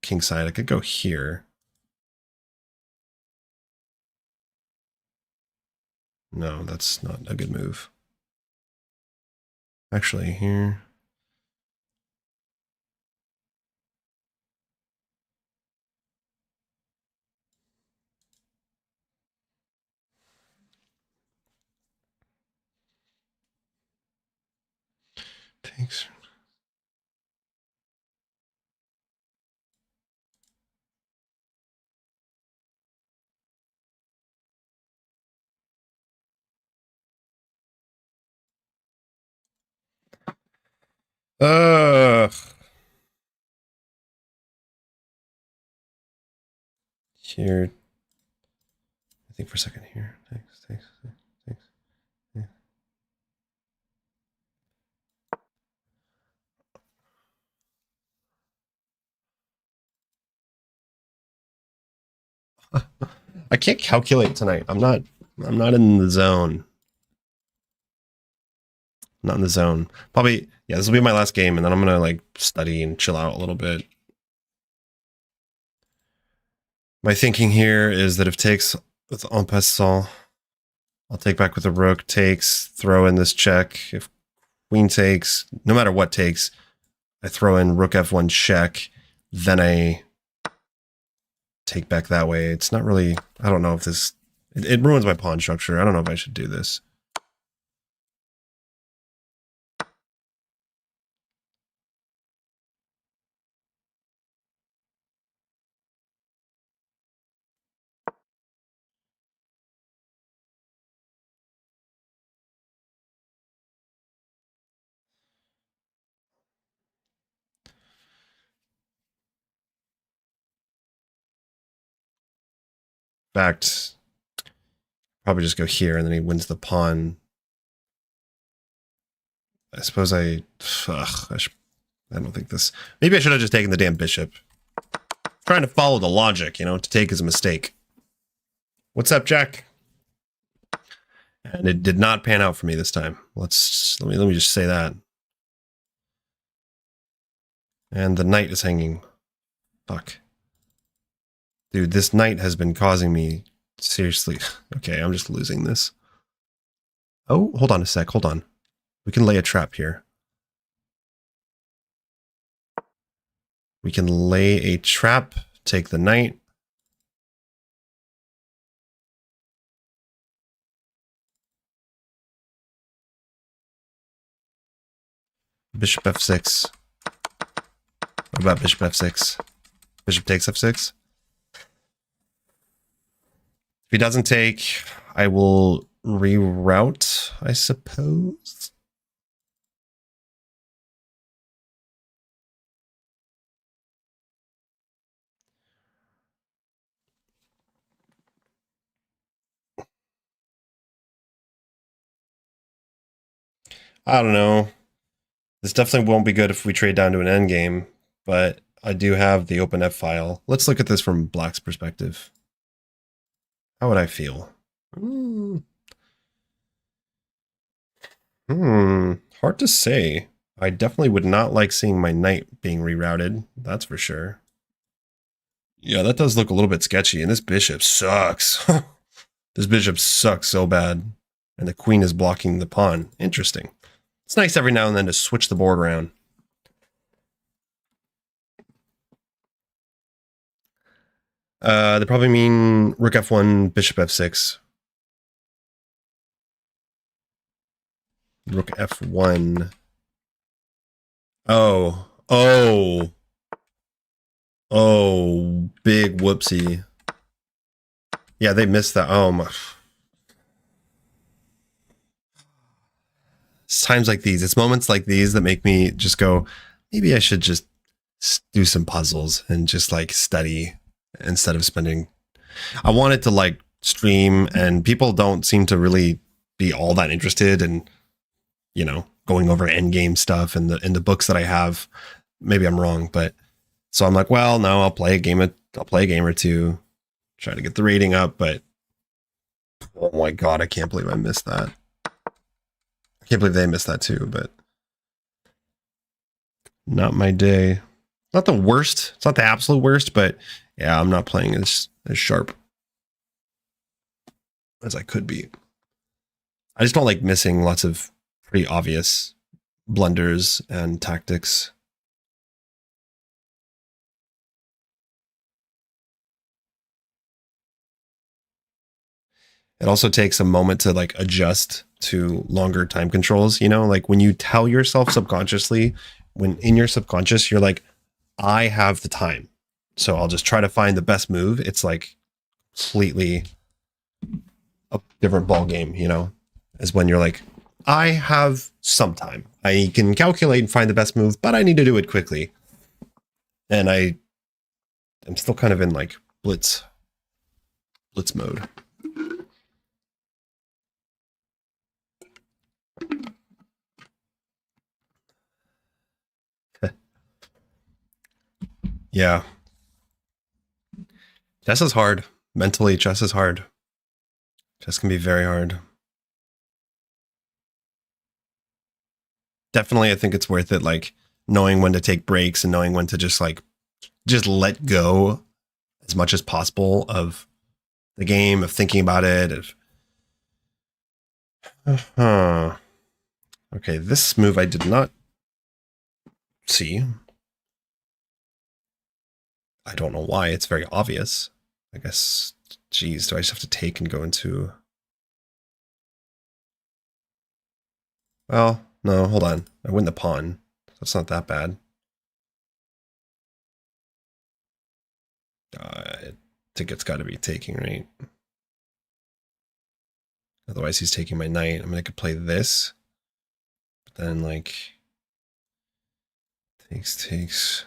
king side? I could go here. No, that's not a good move. Actually, here. Takes. Ugh. Here. I think for a second here. Takes. Yeah. I can't calculate tonight. I'm not in the zone. Not in the zone. Probably, yeah, this will be my last game, and then I'm gonna like study and chill out a little bit. My thinking here is that if takes with en passant, I'll take back with the rook, takes, throw in this check. If queen takes, no matter what takes, I throw in rook f1 check, then I take back that way. It's not really, I don't know if this, it ruins my pawn structure. I don't know if I should do this. In fact, probably just go here and then he wins the pawn. I suppose I don't think this, maybe I should have just taken the damn bishop. Trying to follow the logic, you know, to take is a mistake. What's up, Jack? And it did not pan out for me this time. Let me just say that. And the knight is hanging. Fuck. Dude, this knight has been causing me seriously. Okay, I'm just losing this. Oh, hold on a sec. Hold on. We can lay a trap here. We can lay a trap, take the knight. Bishop f6. What about bishop f6? Bishop takes f6. If he doesn't take, I will reroute, I suppose. I don't know. This definitely won't be good if we trade down to an endgame, but I do have the open F file. Let's look at this from Black's perspective. How would I feel? Hard to say. I definitely would not like seeing my knight being rerouted. That's for sure. Yeah, that does look a little bit sketchy, and this bishop sucks. This bishop sucks so bad. And the queen is blocking the pawn. Interesting. It's nice every now and then to switch the board around. They probably mean rook f1, bishop f6. Rook f1. Oh. Oh. Oh. Big whoopsie. Yeah, they missed that. Oh my. It's times like these. It's moments like these that make me just go, maybe I should just do some puzzles and just like study instead of spending. I wanted to like stream, and people don't seem to really be all that interested in, you know, going over endgame stuff and the books that I have. Maybe I'm wrong, but so I'm like, well, no, I'll play a game or two, try to get the rating up, but oh my god, I can't believe I missed that. I can't believe they missed that too, but not my day. Not the worst. It's not the absolute worst, but yeah, I'm not playing as sharp as I could be. I just don't like missing lots of pretty obvious blunders and tactics. It also takes a moment to like adjust to longer time controls, you know, like when you tell yourself subconsciously, when in your subconscious, you're like, I have the time, so I'll just try to find the best move. It's like completely a different ball game, you know, as when you're like, I have some time. I can calculate and find the best move, but I need to do it quickly. And I'm still kind of in like blitz mode. Yeah. Chess is hard. Mentally, chess is hard. Chess can be very hard. Definitely, I think it's worth it, like knowing when to take breaks and knowing when to just let go as much as possible of the game, of thinking about it. Okay, this move I did not see. I don't know why. It's very obvious. I guess, geez, do I just have to take and go into... Well, no, hold on. I win the pawn. That's not that bad. I think it's got to be taking, right? Otherwise, he's taking my knight. I mean, I could play this. But then, like... Takes. Takes.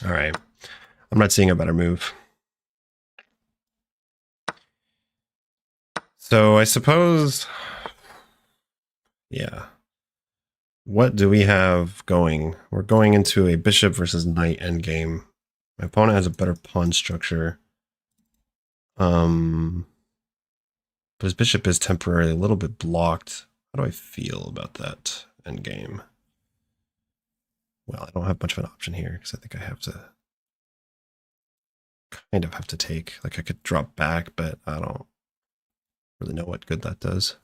All right. I'm not seeing a better move. So I suppose, yeah. What do we have going? We're going into a bishop versus knight endgame. My opponent has a better pawn structure. But his bishop is temporarily a little bit blocked. How do I feel about that endgame? Well, I don't have much of an option here because I think I have to kind of have to take. Like I could drop back, but I don't really know what good that does.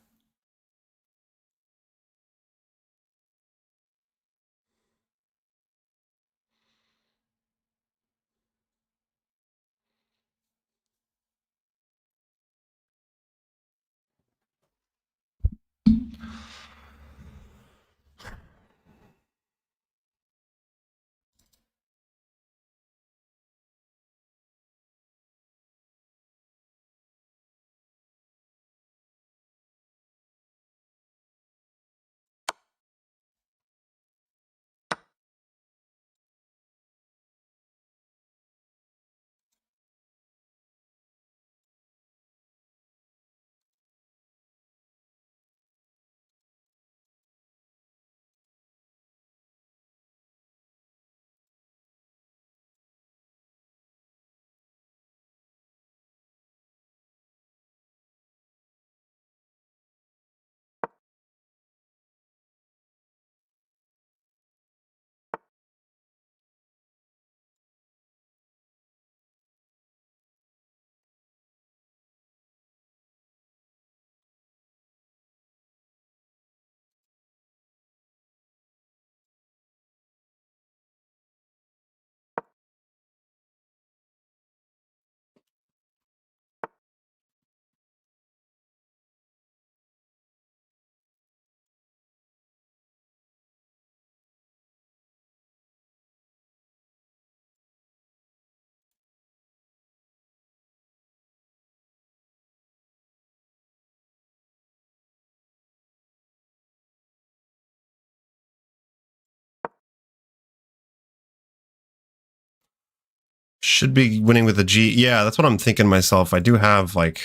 Should be winning with a G. Yeah, that's what I'm thinking myself. I do have like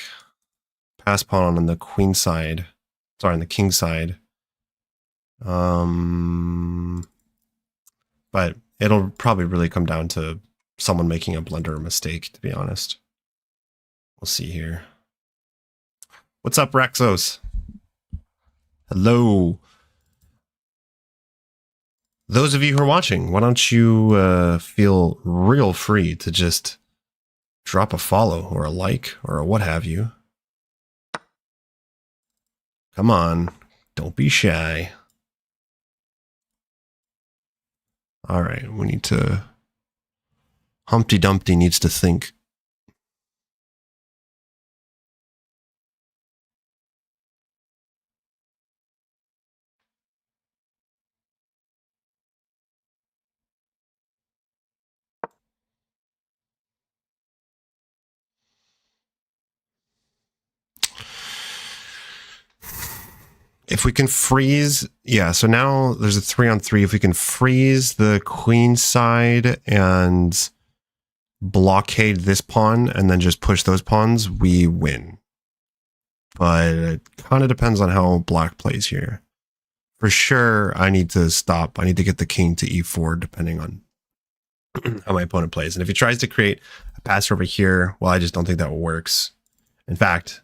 pass pawn on the queen side. Sorry, on the king side. But it'll probably really come down to someone making a blunder or mistake, to be honest. We'll see here. What's up, Rexos? Hello. Those of you who are watching, why don't you feel real free to just drop a follow or a like or a what have you. Come on, don't be shy. All right, we need to... Humpty Dumpty needs to think. If we can freeze, yeah, so now there's a 3-on-3. If we can freeze the queen side and blockade this pawn and then just push those pawns, we win. But it kind of depends on how black plays here. For sure, I need to stop. I need to get the king to e4 depending on how my opponent plays. And if he tries to create a pass over here, well, I just don't think that works. In fact,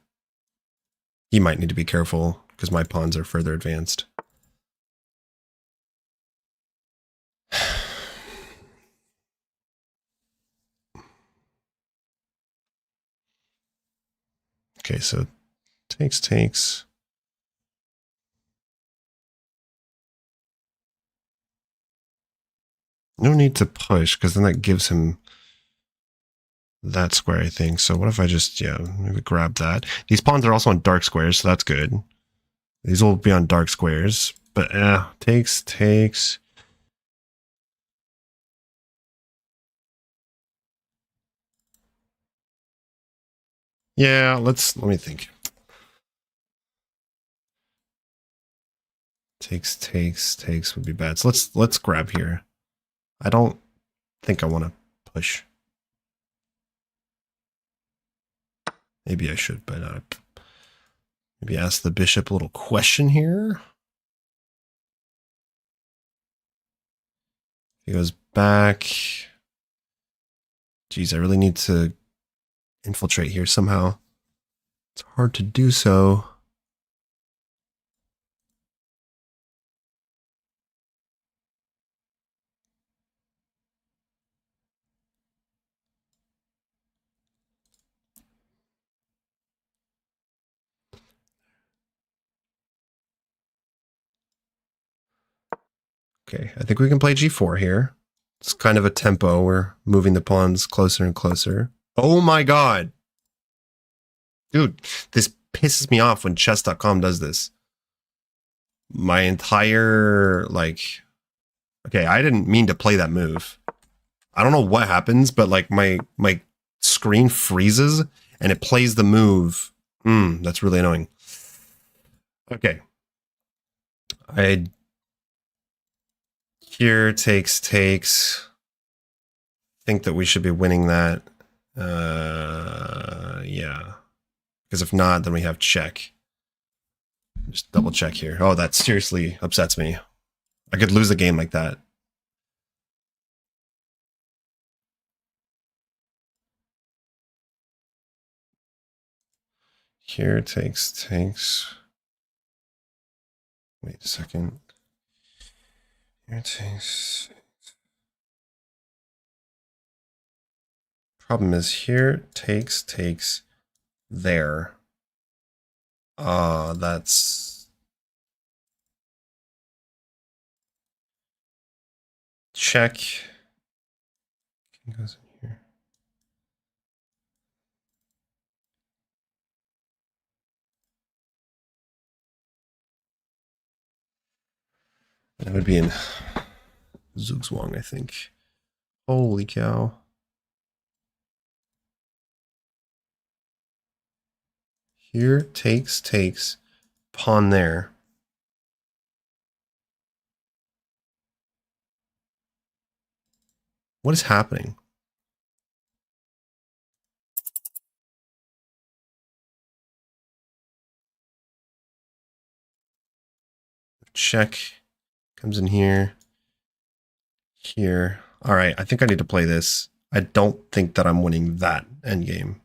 he might need to be careful because my pawns are further advanced. Okay, so takes. No need to push because then that gives him that square, I think. So what if I just, yeah, maybe grab that. These pawns are also on dark squares, so that's good. These will be on dark squares, but takes. Yeah, let me think. Takes would be bad. So let's grab here. I don't think I want to push. Maybe I should, but Maybe ask the bishop a little question here. He goes back. Geez, I really need to infiltrate here somehow. It's hard to do so. Okay, I think we can play g4 here. It's kind of a tempo. We're moving the pawns closer and closer. Oh my god! Dude, this pisses me off when chess.com does this. My entire, like... Okay, I didn't mean to play that move. I don't know what happens, but like my screen freezes and it plays the move. That's really annoying. Okay. Here takes. Think that we should be winning that. Yeah. Because if not, then we have check. Just double check here. Oh, that seriously upsets me. I could lose a game like that. Here takes. Wait a second. Here takes. Problem is here takes there. That's check. King goes in here. That would be in Zugzwang, I think. Holy cow. Here takes pawn there. What is happening? Check comes in here. Here. All right, I think I need to play this. I don't think that I'm winning that endgame.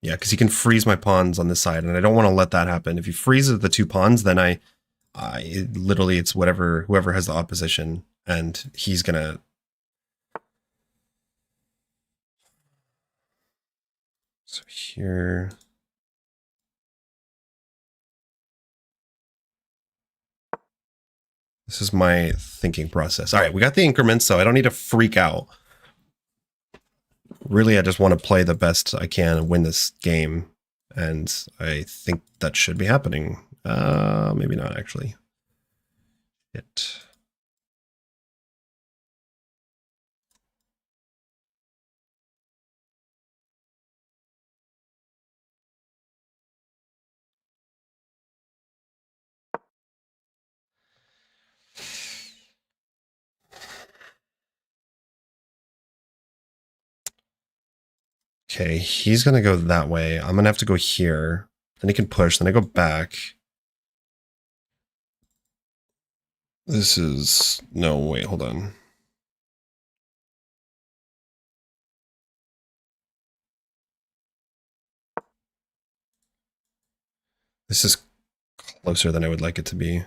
Yeah, because he can freeze my pawns on this side, and I don't want to let that happen. If he freezes the two pawns, then I literally it's whoever has the opposition, and he's gonna. So here. This is my thinking process. All right, we got the increments, so I don't need to freak out. Really, I just want to play the best I can and win this game. And I think that should be happening. Maybe not, actually. Okay, he's going to go that way. I'm going to have to go here. Then he can push. Then I go back. This is... No, wait, hold on. This is closer than I would like it to be.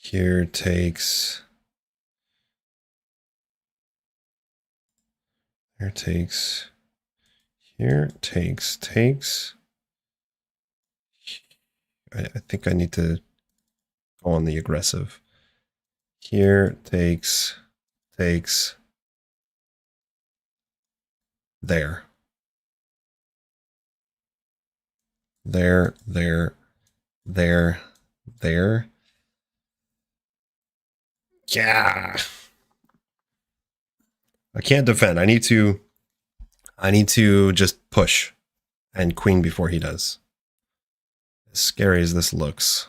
Here takes... Here takes... Here takes... I think I need to go on the aggressive. Here takes... There. There. Yeah. I can't defend. I need to just push. and queen before he does. As scary as this looks.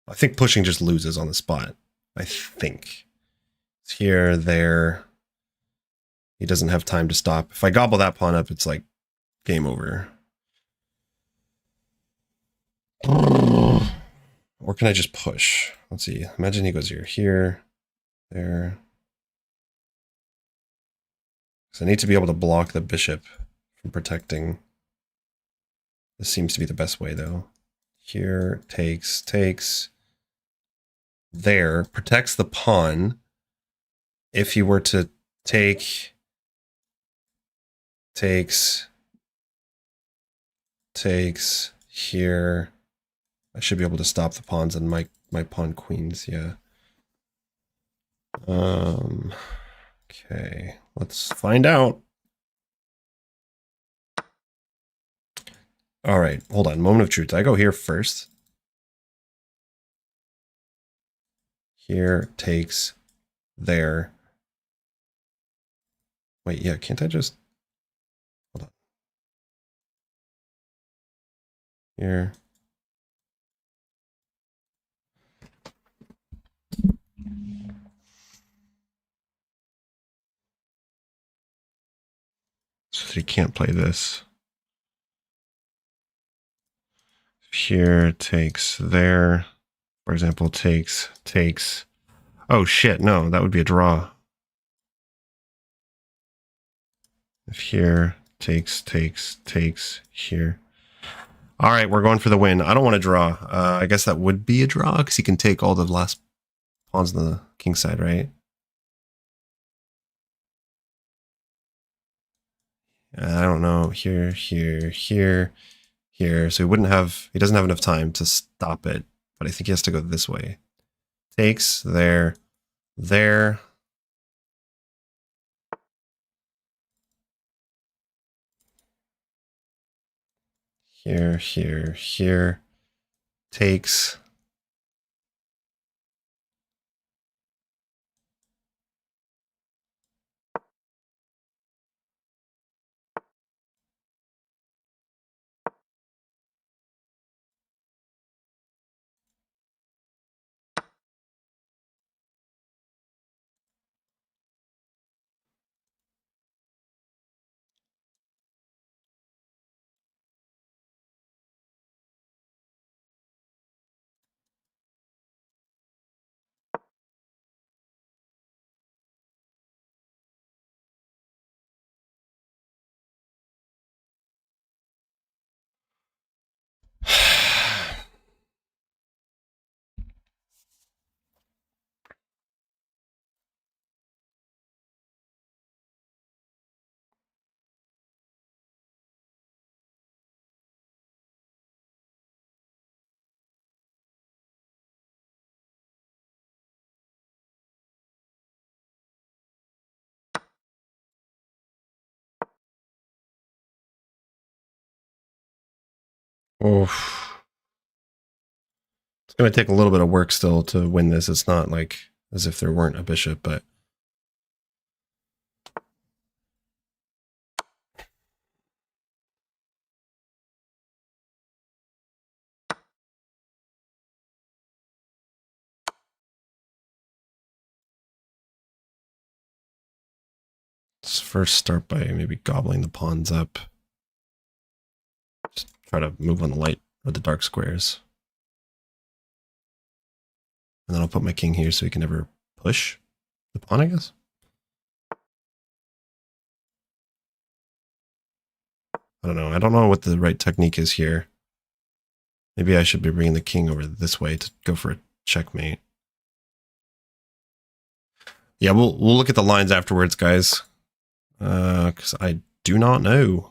I think pushing just loses on the spot. I think. It's here, there. He doesn't have time to stop. If I gobble that pawn up, it's like game over. Or can I just push? Let's see. Imagine he goes here, there. So I need to be able to block the bishop from protecting. This seems to be the best way, though. Here, takes. There, protects the pawn. If he were to take, takes, here, I should be able to stop the pawns and my pawn queens, yeah. Okay, let's find out. All right, hold on. Moment of truth. I go here first. Here, takes, there. Wait, yeah, can't I just... Hold on. Here. So he can't play this. Here, takes, there. For example, takes. Oh shit, no, that would be a draw. If here, takes, here. All right, we're going for the win. I don't want to draw. I guess that would be a draw because he can take all the last pawns on the king side, right? I don't know. Here. So he doesn't have enough time to stop it, but I think he has to go this way. Takes, there. Here. Takes. Oof. It's going to take a little bit of work still to win this. It's not like as if there weren't a bishop, but let's first start by maybe gobbling the pawns up. Just try to move on the light or the dark squares. And then I'll put my king here so he can never push the pawn, I guess. I don't know. I don't know what the right technique is here. Maybe I should be bringing the king over this way to go for a checkmate. Yeah, we'll look at the lines afterwards, guys. Because I do not know.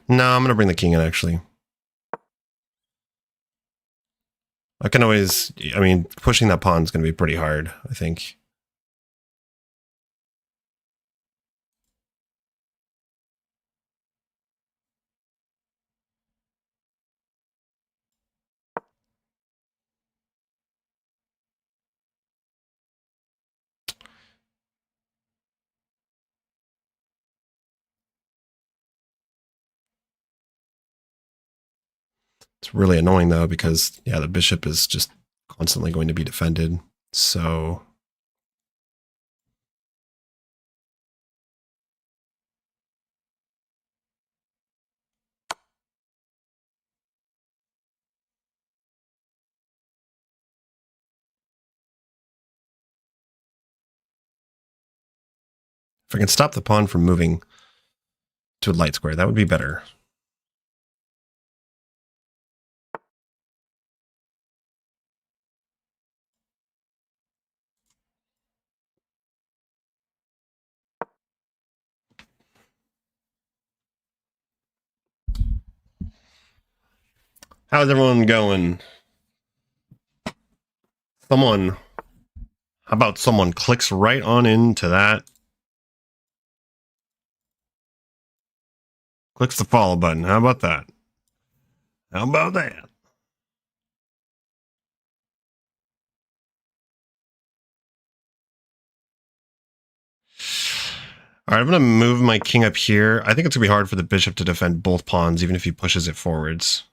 No, I'm going to bring the king in, actually. I can always... I mean, pushing that pawn is going to be pretty hard, I think. It's really annoying though, because yeah, the bishop is just constantly going to be defended. So if I can stop the pawn from moving to a light square, that would be better. How's everyone going? How about someone clicks right on into that? Clicks the follow button. How about that? How about that? All right, I'm going to move my king up here. I think it's going to be hard for the bishop to defend both pawns, even if he pushes it forwards.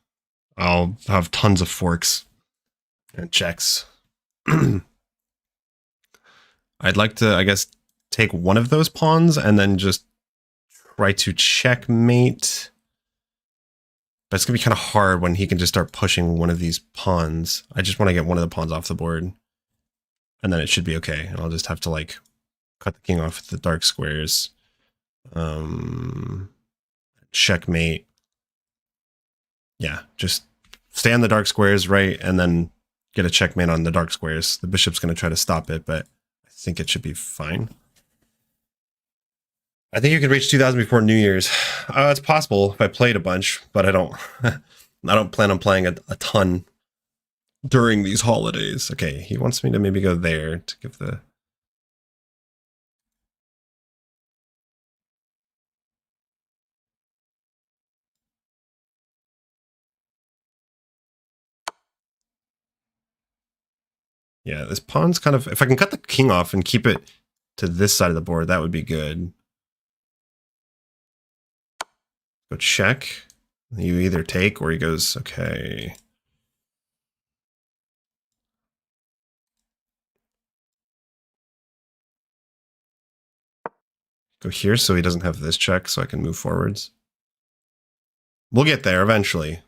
I'll have tons of forks and checks. I'd like to, I guess, take one of those pawns and then just try to checkmate. But it's going to be kind of hard when he can just start pushing one of these pawns. I just want to get one of the pawns off the board. And then it should be okay. And I'll just have to, like, cut the king off with the dark squares. Checkmate. Yeah, just stay on the dark squares, right? And then get a checkmate on the dark squares. The bishop's going to try to stop it, but I think it should be fine. I think you could reach 2,000 before New Year's. It's possible if I played a bunch, but I don't. I don't plan on playing a ton during these holidays. Okay, he wants me to maybe go there to give the. Yeah, this pawn's kind of. If I can cut the king off and keep it to this side of the board, that would be good. Go check. You either take or he goes, okay. Go here so he doesn't have this check so I can move forwards. We'll get there eventually.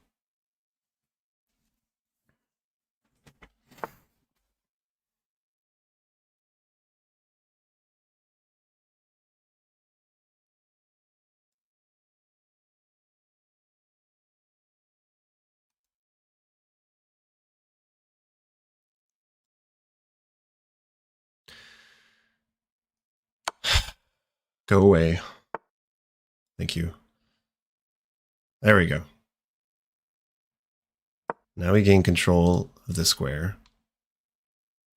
Go away. Thank you. There we go. Now we gain control of the square.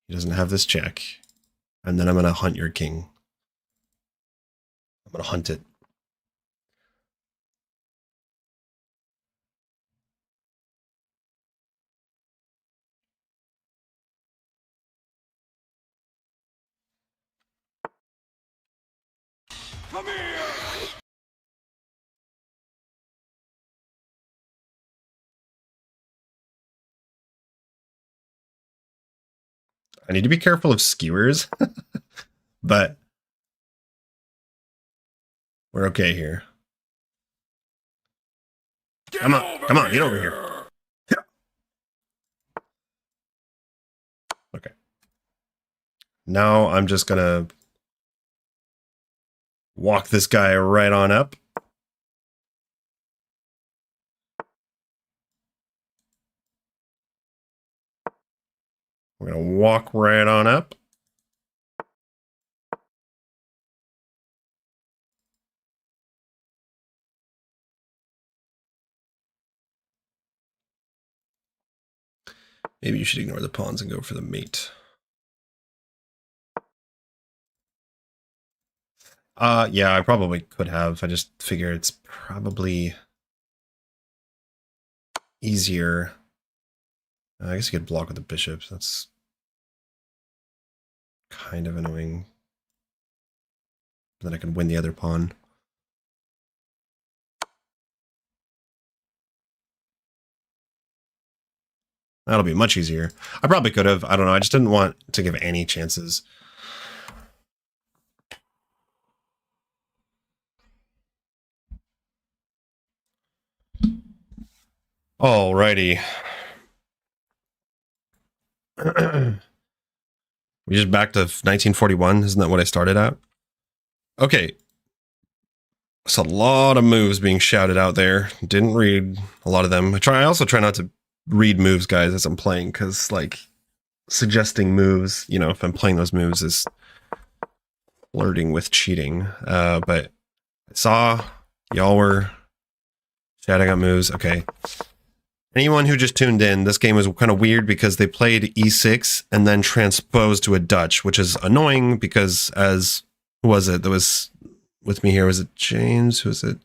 He doesn't have this check. And then I'm going to hunt your king. I'm going to hunt it. Come here! I need to be careful of skewers, but we're okay here. Come on, get over here. Yeah. Okay. Now I'm just going to walk this guy right on up. We're going to walk right on up. Maybe you should ignore the pawns and go for the mate. Yeah, I probably could have. I just figure it's probably easier. I guess you could block with the bishops. That's kind of annoying. Then I can win the other pawn. That'll be much easier. I probably could have. I don't know. I just didn't want to give any chances. Alrighty. We just back to 1941. Isn't that what I started at? Okay. It's a lot of moves being shouted out there. Didn't read a lot of them. I also try not to read moves, guys, as I'm playing, because like suggesting moves, you know, if I'm playing those moves is flirting with cheating. But I saw y'all were shouting out moves. Okay. Anyone who just tuned in, this game was kind of weird because they played e6 and then transposed to a Dutch, which is annoying because as, who was it that was with me here? Was it James? Who was it?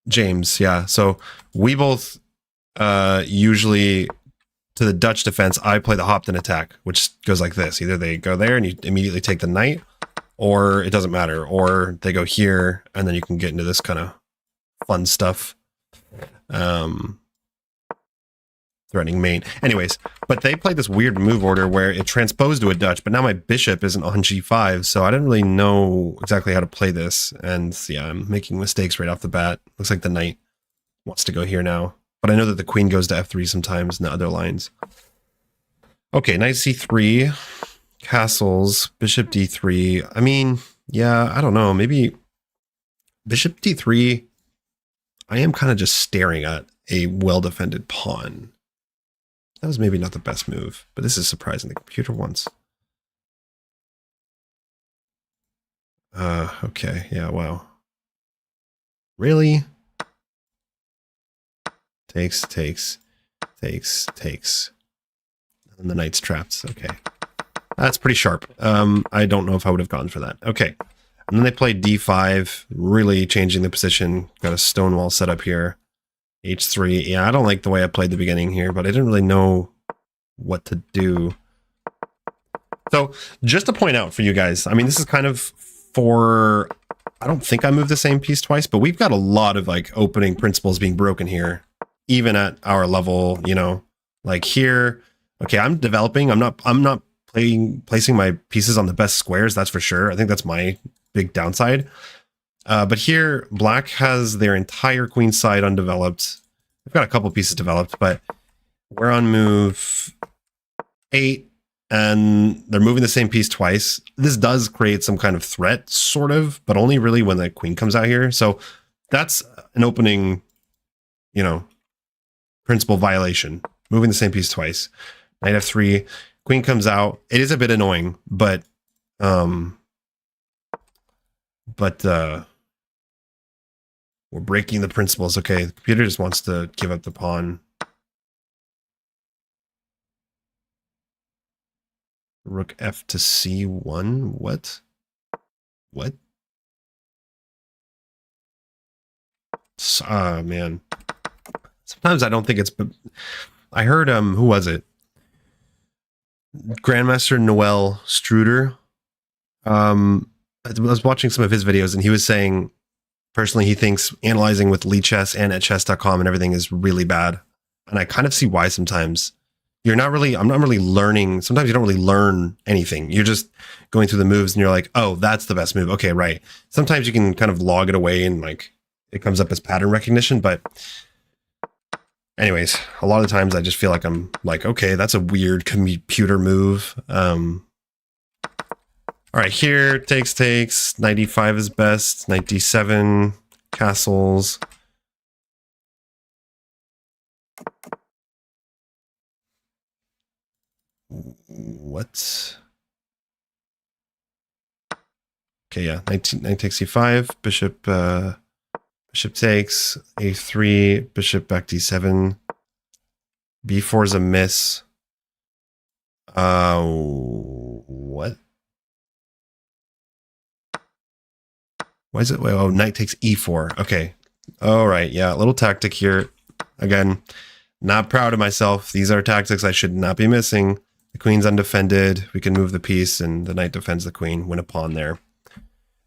James, yeah. So we both usually, to the Dutch defense, I play the hopped and attack, which goes like this. Either they go there and you immediately take the knight, or it doesn't matter, or they go here and then you can get into this kind of fun stuff. Threatening mate. Anyways, but they played this weird move order where it transposed to a Dutch, but now my bishop isn't on g5, so I didn't really know exactly how to play this. And yeah, I'm making mistakes right off the bat. Looks like the knight wants to go here now, but I know that the queen goes to f3 sometimes in the other lines. Okay, knight c3, castles, bishop d3. I mean, yeah, I don't know. Maybe bishop d3. I am kind of just staring at a well-defended pawn. That was maybe not the best move, but this is surprising. The computer wants. Okay, yeah, wow. Really? Takes. And the knight's trapped. Okay. That's pretty sharp. I don't know if I would have gone for that. Okay. And then they played d5, really changing the position. Got a stone wall set up here. h3. Yeah, I don't like the way I played the beginning here, but I didn't really know what to do. So just to point out for you guys, I mean, this is kind of for, I don't think I moved the same piece twice, but we've got a lot of like opening principles being broken here, even at our level, you know, like here. Okay, I'm developing. I'm not placing my pieces on the best squares. That's for sure. I think that's my big downside. But here, black has their entire queen side undeveloped. I've got a couple pieces developed, but we're on move 8, and they're moving the same piece twice. This does create some kind of threat, sort of, but only really when the queen comes out here. So that's an opening, you know, principle violation. Moving the same piece twice. Knight f3, queen comes out. It is a bit annoying, but we're breaking the principles. Okay, the computer just wants to give up the pawn. Rook f to c1. What? Man. Sometimes I don't think it's... I heard, who was it? Grandmaster Noel Struder. I was watching some of his videos, and he was saying, personally, he thinks analyzing with Lee Chess and at chess.com and everything is really bad. And I kind of see why sometimes. I'm not really learning. Sometimes you don't really learn anything. You're just going through the moves and you're like, oh, that's the best move. Okay, right. Sometimes you can kind of log it away and like it comes up as pattern recognition. But anyways, a lot of times I just feel like I'm like, okay, that's a weird computer move. All right, here, takes. Knight e5 is best. Knight d7, castles. What? Okay, yeah, knight takes e5, bishop takes, a3, bishop back d7. b4 is a miss. What? Why is it? Oh, knight takes e4. Okay. All right. Yeah, a little tactic here. Again, not proud of myself. These are tactics I should not be missing. The queen's undefended. We can move the piece, and the knight defends the queen. Win a pawn there.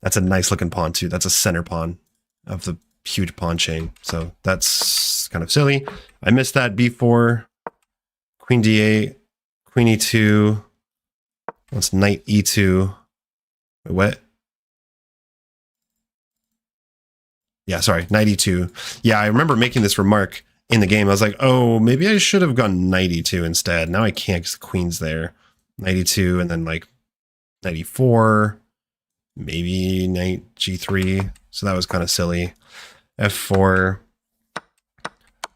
That's a nice looking pawn too. That's a center pawn of the huge pawn chain. So that's kind of silly. I missed that b4, queen d8, queen e2. That's knight e2. Wait, what? Yeah, sorry, knight e2. Yeah, I remember making this remark in the game. I was like, oh, maybe I should have gone knight e2 instead. Now I can't because the queen's there. Knight e2 and then like knight e4. Maybe knight g3. So that was kind of silly. f4.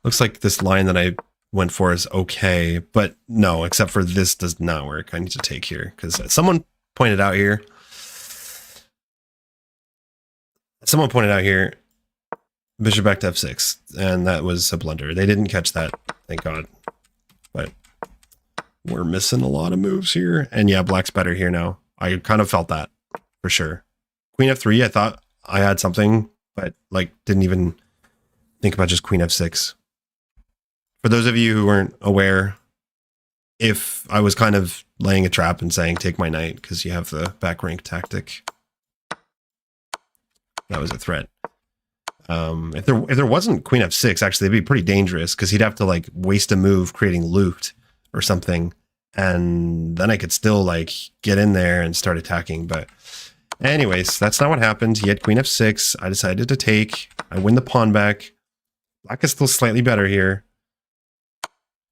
Looks like this line that I went for is okay, but no, except for this does not work. I need to take here because someone pointed out here. Bishop back to f6, and that was a blunder. They didn't catch that, thank God. But we're missing a lot of moves here. And yeah, black's better here now. I kind of felt that, for sure. Queen f3, I thought I had something, but like didn't even think about just queen f6. For those of you who weren't aware, if I was kind of laying a trap and saying, take my knight, because you have the back rank tactic. That was a threat. If there wasn't queen f6, actually, it'd be pretty dangerous because he'd have to like waste a move creating loot or something, and then I could still like get in there and start attacking. But anyways, that's not what happened. He had queen f6. I decided to take. I win the pawn back. Black is still slightly better here.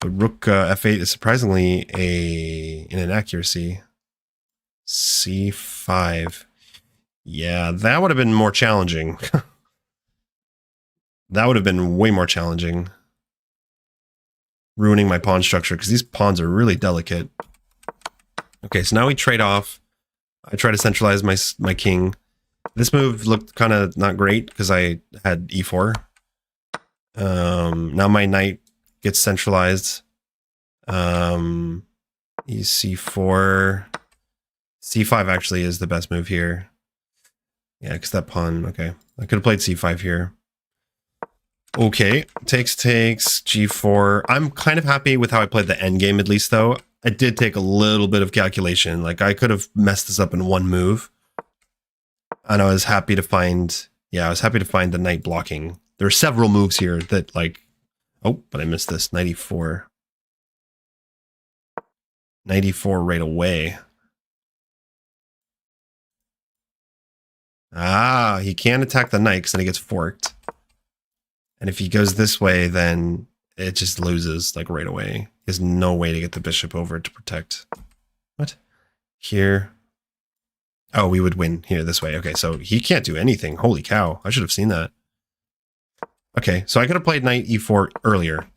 The rook f8 is surprisingly an inaccuracy. c5. Yeah, that would have been more challenging. That would have been way more challenging. Ruining my pawn structure, because these pawns are really delicate. Okay, so now we trade off. I try to centralize my king. This move looked kind of not great, because I had e4. Now my knight gets centralized. E4. c5 actually is the best move here. Yeah, because that pawn, okay. I could have played c5 here. Okay, takes, g4. I'm kind of happy with how I played the endgame at least, though. I did take a little bit of calculation. Like, I could have messed this up in one move. And I was happy to find, the knight blocking. There are several moves here that, like, oh, but I missed this. Knight e4. Knight e4 right away. Ah, he can't attack the knight because then he gets forked. And if he goes this way, then it just loses like right away. There's no way to get the bishop over to protect. What? Here. Oh, we would win here this way. Okay, so he can't do anything. Holy cow. I should have seen that. Okay, so I could have played knight e4 earlier.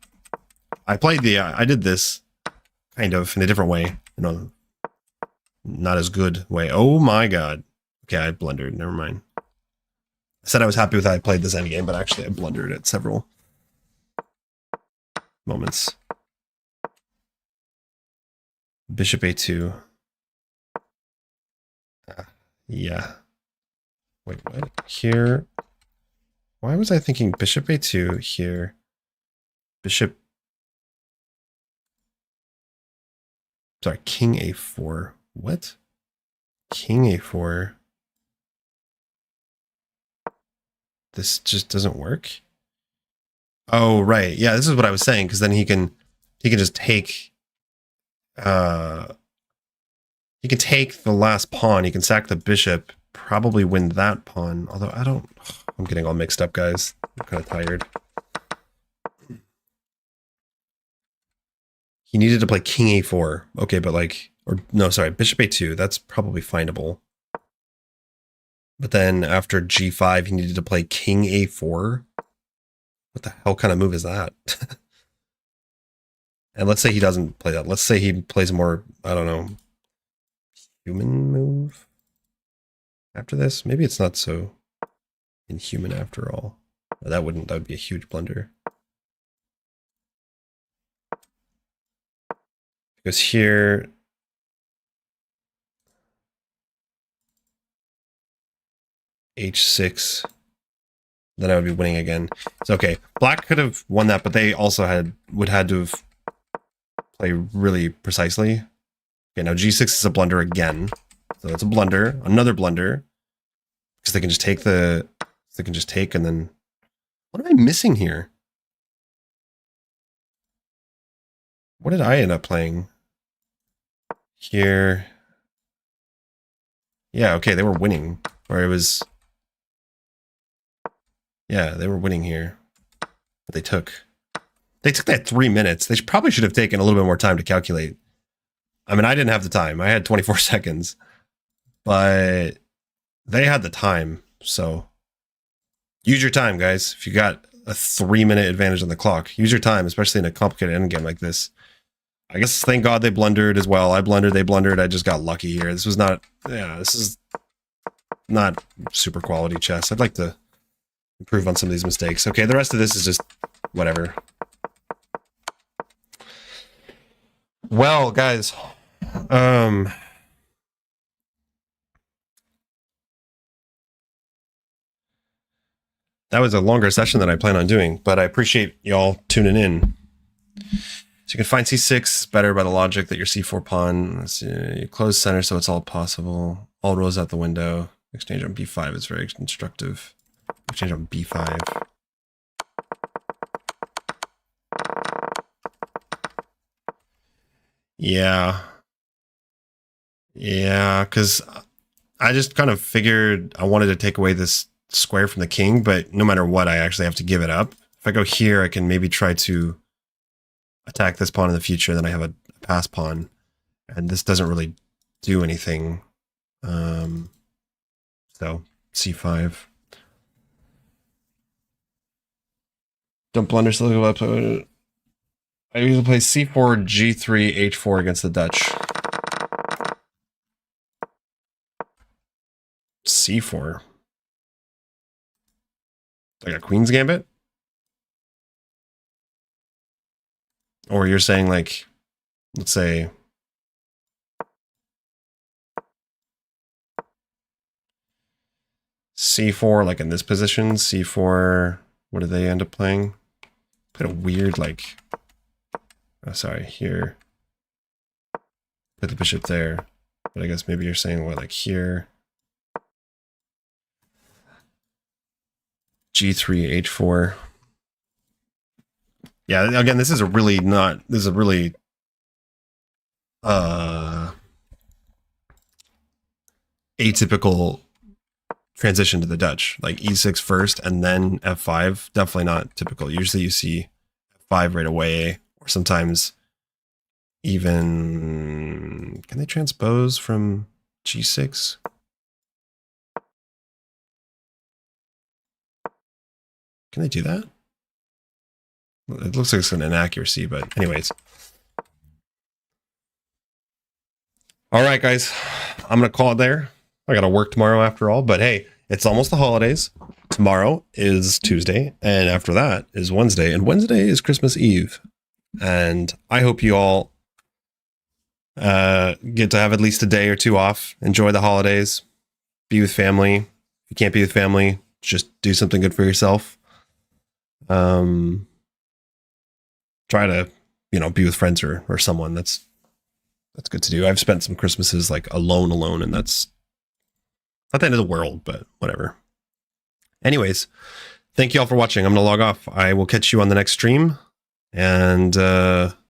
I did this kind of in a different way. Not as good way. Oh my God. Okay, I blundered. Never mind. I said I was happy with how I played this endgame, but actually I blundered at several moments. Bishop a2. Yeah. Wait, what? Here. Why was I thinking bishop a2 here? Bishop. Sorry, king a4. What? King a4. This just doesn't work. Oh, right. Yeah, this is what I was saying, because then he can just take he can take the last pawn, he can sack the bishop, probably win that pawn. Although I'm getting all mixed up, guys. I'm kind of tired. He needed to play king a4. Okay, but like, or no, sorry, bishop a2. That's probably findable. But then after g5, he needed to play king a4. What the hell kind of move is that? And let's say he doesn't play that. Let's say he plays more, I don't know, human move after this. Maybe it's not so inhuman after all. That would be a huge blunder. Because here, h6, then I would be winning again. It's okay. Black could have won that, but they also would had to have played really precisely. Okay, now g6 is a blunder again. So that's a blunder, another blunder. Because they can just take and then, what am I missing here? What did I end up playing? Here. Yeah, okay, they were winning. Or it was... Yeah, they were winning here. But they took that 3 minutes. They probably should have taken a little bit more time to calculate. I mean, I didn't have the time. I had 24 seconds. But they had the time, so use your time, guys. If you got a 3-minute advantage on the clock, use your time, especially in a complicated endgame like this. I guess thank God they blundered as well. I blundered, they blundered. I just got lucky here. This was not, this is not super quality chess. I'd like to improve on some of these mistakes. Okay, the rest of this is just whatever. Well, guys, that was a longer session than I plan on doing, but I appreciate y'all tuning in. So you can find c6 better by the logic that your c4 pawn, you close center so it's all possible. All rows out the window. Exchange on b5 is very instructive. Exchange on b5. Yeah. Yeah, because I just kind of figured I wanted to take away this square from the king, but no matter what, I actually have to give it up. If I go here, I can maybe try to attack this pawn in the future, then I have a pass pawn, and this doesn't really do anything. So c5. Don't blunder. I usually play c4, g3, h4 against the Dutch. c4. Like a queen's gambit? Or you're saying like, let's say, c4, like in this position, c4, what do they end up playing? Put a weird, like, oh, sorry, here. Put the bishop there. But I guess maybe you're saying, what, like here? g3, h4. Yeah, again, this is a really atypical transition to the Dutch, like e6 first and then f5. Definitely not typical. Usually you see f5 right away, or sometimes even, can they transpose from g6? Can they do that? It looks like it's an inaccuracy, but anyways. All right, guys, I'm going to call it there. I got to work tomorrow after all, but hey, it's almost the holidays. Tomorrow is Tuesday, and after that is Wednesday, and Wednesday is Christmas Eve. And I hope you all get to have at least a day or two off. Enjoy the holidays. Be with family. If you can't be with family, just do something good for yourself. Try to, be with friends or someone. That's good to do. I've spent some Christmases like alone, and that's not the end of the world, but whatever. Anyways, thank you all for watching. I'm going to log off. I will catch you on the next stream, and